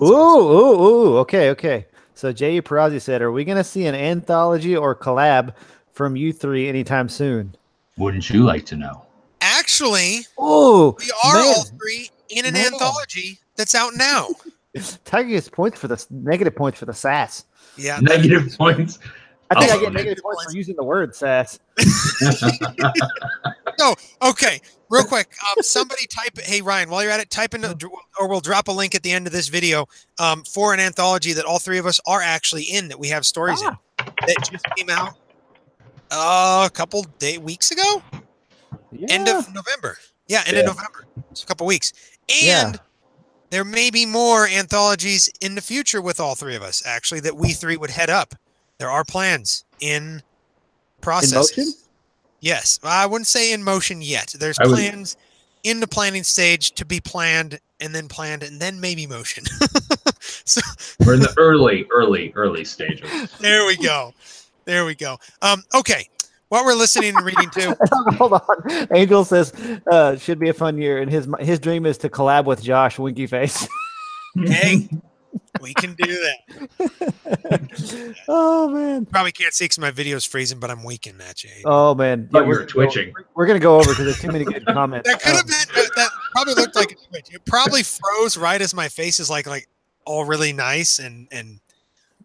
S3: Ooh,
S1: Ooh. Okay. So J.E. Perazzi said, "Are we going to see an anthology or collab from you 3 anytime soon?"
S2: wouldn't you like to know?
S3: Actually,
S1: Oh,
S3: we are all 3 in an anthology that's out now.
S1: Tiger gets points for the negative points for the sass.
S3: Yeah,
S2: Negative points.
S1: I think I
S2: Also
S1: get negative points for using the word sass.
S3: No, okay. Real quick, somebody type. Hey Ryan, while you're at it, type in, or we'll drop a link at the end of this video for an anthology that all 3 of us are actually in. That we have stories in that just came out a couple weeks ago.
S1: Yeah.
S3: End of November. Yeah, end of November. It's a couple weeks, and there may be more anthologies in the future with all 3 of us. Actually, that we 3 would head up. There are plans in process.
S1: In motion?
S3: Yes, I wouldn't say in motion yet. There's plans in the planning stage to be planned, and then maybe motion. So
S2: we're in the early stages.
S3: There we go. Okay, what we're listening and reading to.
S1: Hold on. Angel says should be a fun year, and his dream is to collab with Josh Winky Face.
S3: Hey, we can do that.
S1: Oh man,
S3: probably can't see because my video's freezing, but I'm winking at you.
S1: Oh man,
S2: yeah, we're twitching.
S1: We're gonna go over because there's too many good comments.
S3: That could have been. That probably looked like a twitch. It probably froze right as my face is like all really nice and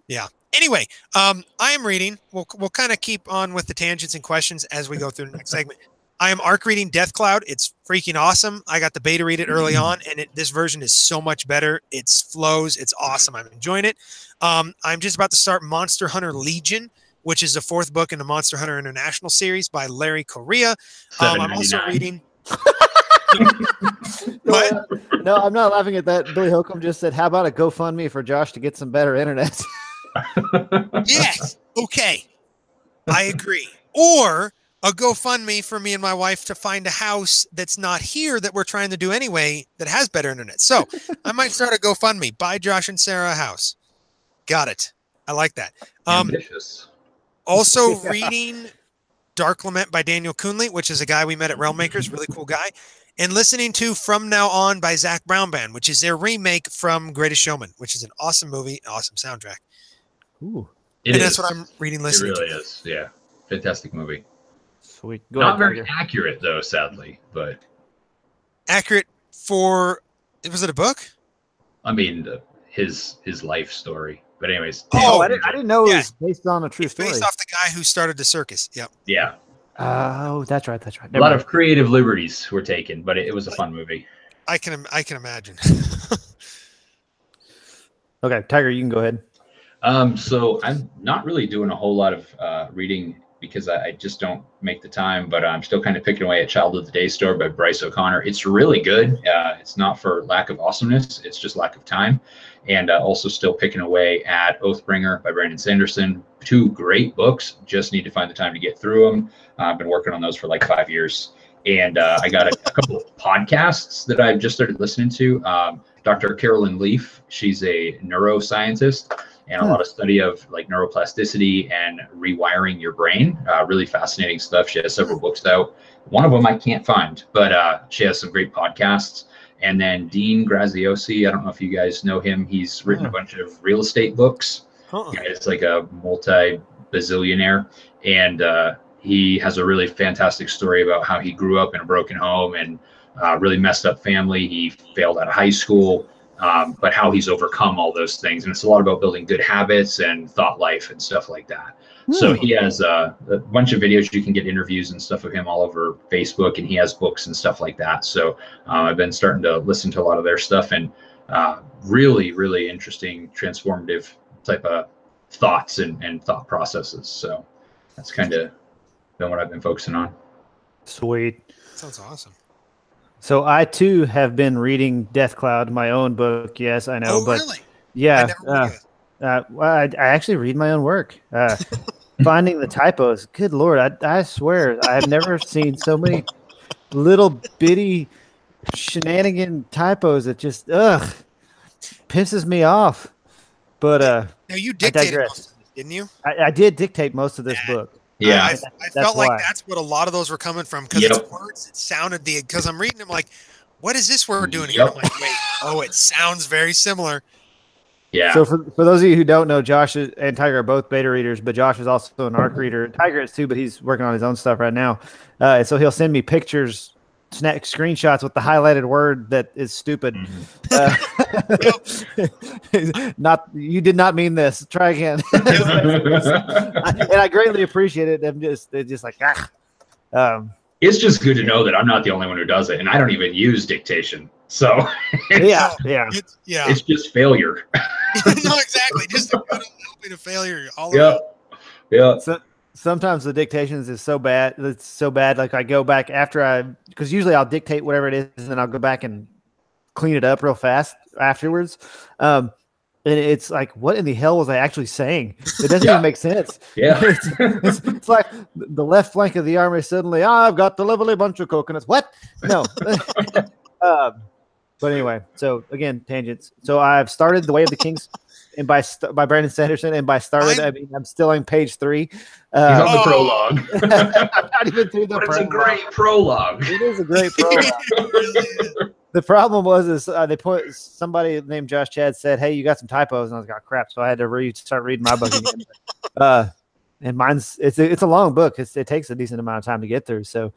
S3: yeah. Anyway, I am reading. We'll kind of keep on with the tangents and questions as we go through the next segment. I am arc reading Death Cloud. It's freaking awesome. I got the beta read it early on, and this version is so much better. It flows. It's awesome. I'm enjoying it. I'm just about to start Monster Hunter Legion, which is the 4th book in the Monster Hunter International series by Larry Correa. I'm also reading.
S1: What? No, I'm not laughing at that. Billy Holcomb just said, "How about a GoFundMe for Josh to get some better internet?"
S3: Yes. Okay. I agree. Or a GoFundMe for me and my wife to find a house that's not here that we're trying to do anyway that has better internet. So I might start a GoFundMe. Buy Josh and Sarah a house. Got it. I like that.
S2: Ambitious.
S3: Also reading Dark Lament by Daniel Coonley, which is a guy we met at Realm Makers, really cool guy. And listening to From Now On by Zach Brown Band, which is their remake from Greatest Showman, which is an awesome movie, awesome soundtrack.
S1: Ooh.
S3: That's what I'm reading, listening
S2: to. It really is. Yeah. Fantastic movie.
S1: Sweet.
S2: Not very accurate though, sadly, but
S3: accurate for. Was it a book?
S2: I mean, his life story. But anyways.
S1: Oh, I didn't know it was based on a true story.
S3: Based off the guy who started the circus. Yep.
S2: Yeah.
S1: Oh, that's right.
S2: A lot of creative liberties were taken, but it was a fun movie.
S3: I can imagine.
S1: Okay, Tiger, you can go ahead.
S2: So I'm not really doing a whole lot of reading because I just don't make the time, but I'm still kind of picking away at Child of the Day Store by Bryce O'Connor. It's really good. It's not for lack of awesomeness. It's just lack of time. And also still picking away at Oathbringer by Brandon Sanderson. 2 great books. Just need to find the time to get through them. I've been working on those for like 5 years. And I got a couple of podcasts that I've just started listening to. Dr. Carolyn Leaf, she's a neuroscientist. And a lot of study of like neuroplasticity and rewiring your brain. Really fascinating stuff. She has several books out. One of them I can't find, but she has some great podcasts. And then Dean Grazioso, I don't know if you guys know him. He's written a bunch of real estate books. It's like a multi-bazillionaire, and he has a really fantastic story about how he grew up in a broken home and really messed up family. He failed out of high school, but how he's overcome all those things. And it's a lot about building good habits and thought life and stuff like that. So he has a bunch of videos. You can get interviews and stuff of him all over Facebook, and he has books and stuff like that. So I've been starting to listen to a lot of their stuff, and really, really interesting, transformative type of thoughts and thought processes. So that's kind of been what I've been focusing on.
S1: Sweet.
S3: Sounds awesome.
S1: So I too have been reading Death Cloud, my own book. Yes, I know, but
S3: really?
S1: Yeah. I actually read my own work. Finding the typos. Good Lord. I swear I've never seen so many little bitty shenanigan typos that just, pisses me off. But,
S3: now you dictated most of this, didn't you?
S1: I did dictate most of this book.
S2: Yeah.
S3: I felt like that's what a lot of those were coming from, because it's words. It sounded because I'm reading them like, what is this word doing here? I'm like, wait, it sounds very similar.
S2: Yeah.
S1: So for those of you who don't know, Josh and Tiger are both beta readers, but Josh is also an ARC reader. Tiger is too, but he's working on his own stuff right now. And so he'll send me pictures, screenshots with the highlighted word that is stupid. Not, you did not mean this. Try again. And I greatly appreciate it. They're just like,
S2: it's just good to know that I'm not the only one who does it, and I don't even use dictation. So it's just failure.
S3: No, exactly. Just a little bit of failure.
S1: So sometimes the dictations is so bad. It's so bad. Like I go back because usually I'll dictate whatever it is, and then I'll go back and clean it up real fast afterwards. And it's like, what in the hell was I actually saying? It doesn't even make sense.
S2: Yeah.
S1: It's like the left flank of the army suddenly, I've got the lovely bunch of coconuts. What? No. But anyway, so again, tangents. So I've started The Way of the Kings, and by Brandon Sanderson, and by started, I mean I'm still on page 3.
S2: He's on the prologue.
S1: I'm not even through the
S2: prologue. It's a great prologue.
S1: It is a great prologue. The problem was somebody named Josh Chad said, "Hey, you got some typos," and I was like, oh, "Crap!" So I had to start reading my book again. And mine's it's a long book. It takes a decent amount of time to get through. So,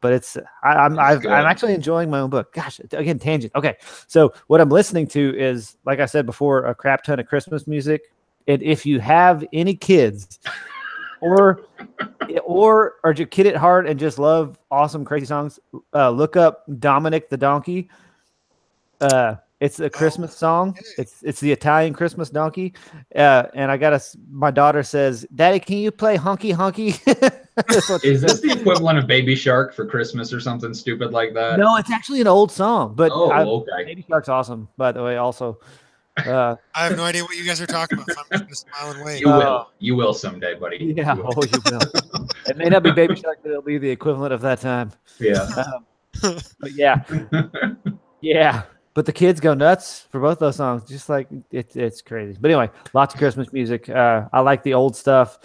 S1: but I'm actually enjoying my own book. Gosh, again, tangent. Okay, so what I'm listening to is, like I said before, a crap ton of Christmas music. And if you have any kids, or are you kid at heart and just love awesome, crazy songs, look up Dominic the Donkey. It's a Christmas song. It's the Italian Christmas donkey. And my daughter says, "Daddy, can you play Honky Honky?"
S2: Is this the equivalent of Baby Shark for Christmas or something stupid like that?
S1: No, it's actually an old song, but
S2: okay.
S1: Baby Shark's awesome, by the way, also.
S3: I have no idea what you guys are talking about. So I'm just going to smile and wait.
S2: You will someday, buddy.
S1: Yeah, you will. It may not be Baby Shark, but it'll be the equivalent of that time.
S2: Yeah.
S1: But yeah. But the kids go nuts for both those songs. Just like it's crazy. But anyway, lots of Christmas music. I like the old stuff,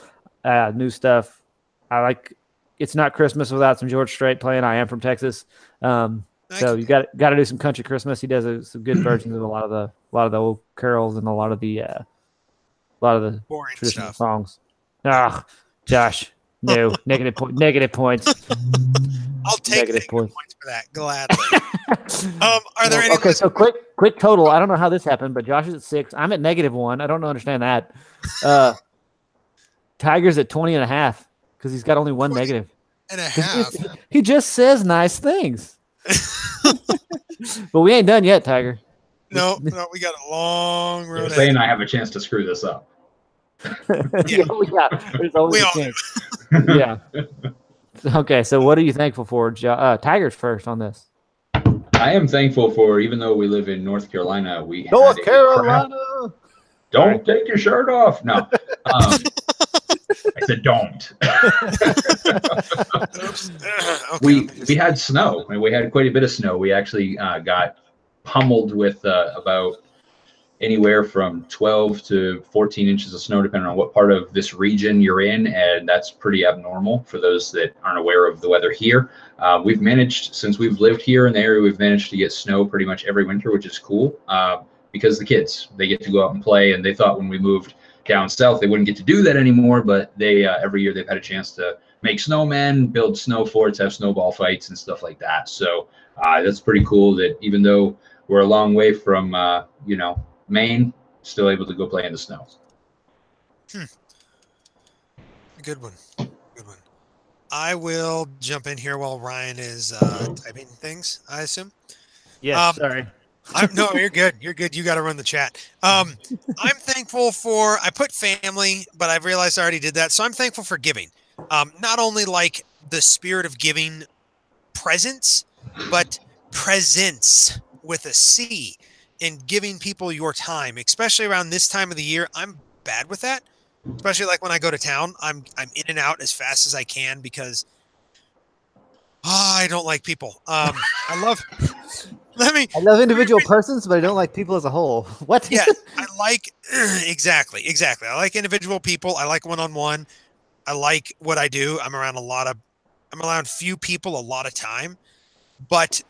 S1: new stuff. I like It's Not Christmas without some George Strait playing. I Am from Texas. So you got to do some country Christmas. He does some good versions of a lot of the old carols and a lot of the
S3: boring
S1: traditional
S3: stuff.
S1: songs. Josh, no negative points.
S3: I'll take negative points for that gladly. Are there any?
S1: Okay, so quick total. I don't know how this happened, but Josh is at 6. I'm at -1. I don't understand that. Tiger's at 20.5 because he's got only one negative.
S3: And a half.
S1: He just says nice things. But we ain't done yet, Tiger.
S3: No, we got a long road.
S2: You're saying I have a chance to screw this up.
S1: Yeah, there's always a chance. Yeah. Okay, so what are you thankful for? Tiger's first on this.
S2: I am thankful for, even though we live in North Carolina,
S1: North Carolina.
S2: Don't take your shirt off. No. I said don't. We had snow, and we had quite a bit of snow. We actually got pummeled with about anywhere from 12 to 14 inches of snow, depending on what part of this region you're in, and that's pretty abnormal for those that aren't aware of the weather here. We've managed, since we've lived here in the area, we've managed to get snow pretty much every winter, which is cool. because the kids, they get to go out and play, and they thought when we moved down south they wouldn't get to do that anymore, but they every year they've had a chance to make snowmen, build snow forts, have snowball fights and stuff like that. So that's pretty cool that even though we're a long way from Maine, still able to go play in the snow.
S3: Good one. I will jump in here while Ryan is typing things, I assume.
S1: Yes, sorry.
S3: No, you're good. You're good. You got to run the chat. I'm thankful for, I put family, but I've realized I already did that. So I'm thankful for giving. Not only like the spirit of giving presents, but presents with a C, in giving people your time, especially around this time of the year. I'm bad with that, especially like when I go to town. I'm in and out as fast as I can because I don't like people. I love
S1: individual persons, but I don't like people as a whole. What?
S3: Yeah, I like exactly. I like individual people. I like one-on-one. I like what I do. I'm around few people a lot of time, but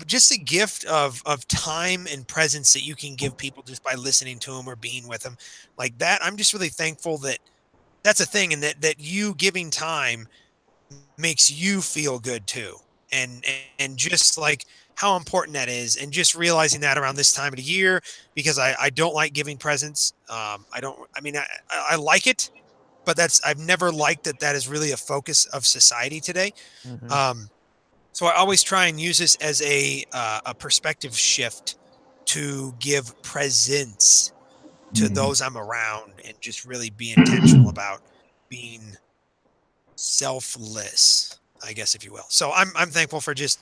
S3: just a gift of time and presence that you can give people just by listening to them or being with them like that. I'm just really thankful that that's a thing, and that you giving time makes you feel good too. And just like how important that is, and just realizing that around this time of the year, because I don't like giving presents. I like it, but I've never liked that is really a focus of society today.
S1: Mm-hmm.
S3: So I always try and use this as a perspective shift to give presents to those I'm around, and just really be intentional about being selfless, I guess, if you will. So I'm thankful for just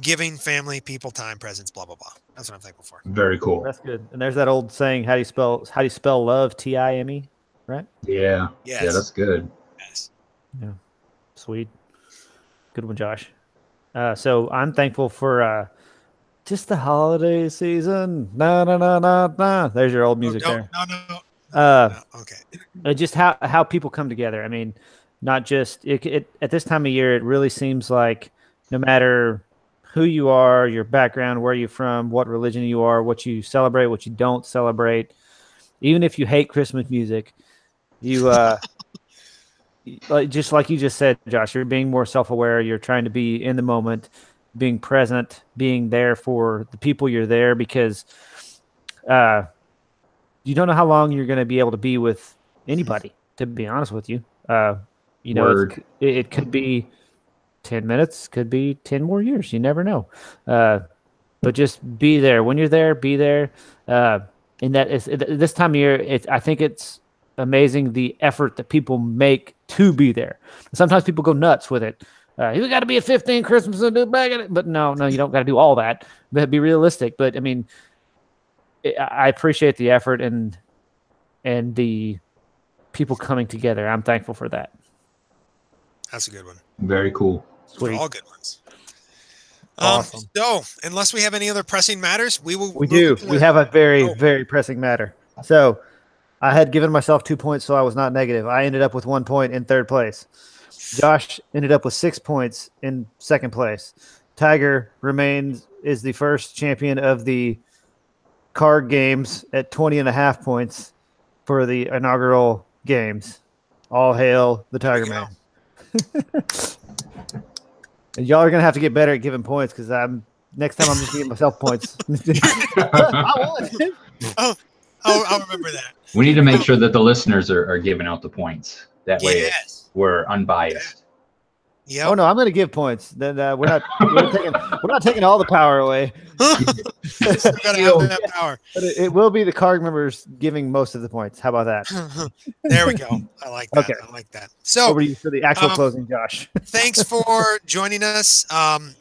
S3: giving family, people, time, presents, blah, blah, blah. That's what I'm thankful for.
S2: Very cool.
S1: That's good. And there's that old saying, how do you spell love? Time, right?
S2: Yeah.
S3: Yes.
S2: Yeah, that's good.
S3: Yes.
S1: Yeah. Sweet. Good one, Josh. So I'm thankful for just the holiday season. No. There's your old music there.
S3: No. Okay.
S1: Just how people come together. I mean, not just it at this time of year, it really seems like no matter who you are, your background, where you're from, what religion you are, what you celebrate, what you don't celebrate, even if you hate Christmas music, you just like you just said, Josh, you're being more self-aware. You're trying to be in the moment, being present, being there for the people you're there, because you don't know how long you're going to be able to be with anybody, to be honest with you. It could be 10 minutes, could be 10 more years. You never know. But just be there. When you're there, be there. And that is this time of year, I think it's amazing the effort that people make to be there. Sometimes people go nuts with it. You got to be at 15 Christmas and do back at it. But no, you don't got to do all that. But be realistic. But I mean, I appreciate the effort and the people coming together. I'm thankful for that.
S3: That's a good one.
S2: Very cool.
S3: Sweet. All good ones.
S1: Awesome.
S3: So, unless we have any other pressing matters, we will.
S1: We do. We have a very pressing matter. So, I had given myself 2 points, so I was not negative. I ended up with 1 point in third place. Josh ended up with 6 points in second place. Tiger is the first champion of the card games at 20.5 points for the inaugural games. All hail the Tiger Man. And y'all are gonna have to get better at giving points, because next time I'm just giving myself points.
S3: I'll remember that.
S2: We need to make sure that the listeners are giving out the points. That way we're unbiased.
S3: Yep.
S1: Oh no, I'm gonna give points. Then we're not taking all the power away.
S3: Still gotta have that power.
S1: But it will be the card members giving most of the points. How about that?
S3: There we go. I like that.
S1: Okay.
S3: I like that. So
S1: over to you for the actual closing, Josh.
S3: Thanks for joining us.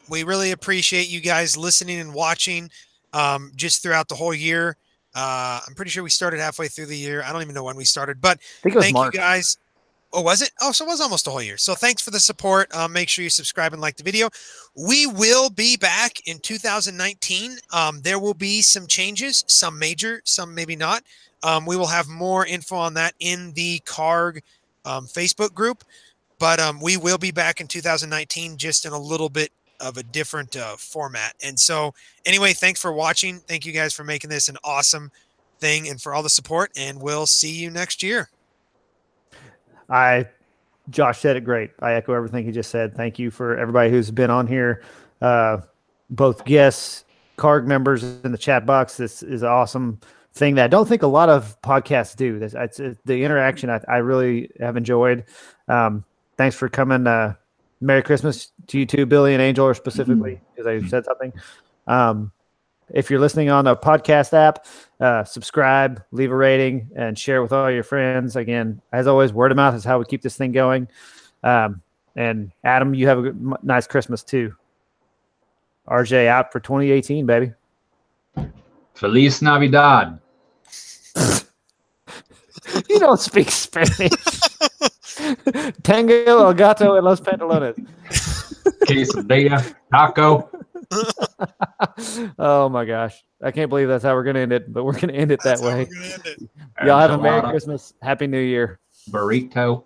S3: We really appreciate you guys listening and watching just throughout the whole year. I'm pretty sure we started halfway through the year. I don't even know when we started, but
S1: I think it was
S3: thank
S1: March.
S3: you guys. Oh, was it? Oh, so it was almost a whole year. So thanks for the support. Make sure you subscribe and like the video. We will be back in 2019. There will be some changes, some major, some maybe not. We will have more info on that in the CARG Facebook group. But we will be back in 2019, just in a little bit format. And so anyway, thanks for watching. Thank you guys for making this an awesome thing and for all the support. And we'll see you next year.
S1: Josh said it great. I echo everything he just said. Thank you for everybody who's been on here, both guests, CARG members in the chat box. This is an awesome thing that I don't think a lot of podcasts do. It's the interaction I really have enjoyed. Thanks for coming. Merry Christmas to you too, Billy and Angel, or specifically because I said something. If you're listening on a podcast app, subscribe, leave a rating, and share with all your friends. Again, as always, word of mouth is how we keep this thing going. And Adam, you have a nice Christmas too. RJ out for 2018, baby.
S2: Feliz Navidad.
S1: You don't speak Spanish. Tango, el gato, and los pantalones.
S2: Quesadilla, taco.
S1: Oh my gosh. I can't believe that's how we're going to end it, but we're going to end it that way. Y'all have a Merry Christmas. Happy New Year.
S2: Burrito.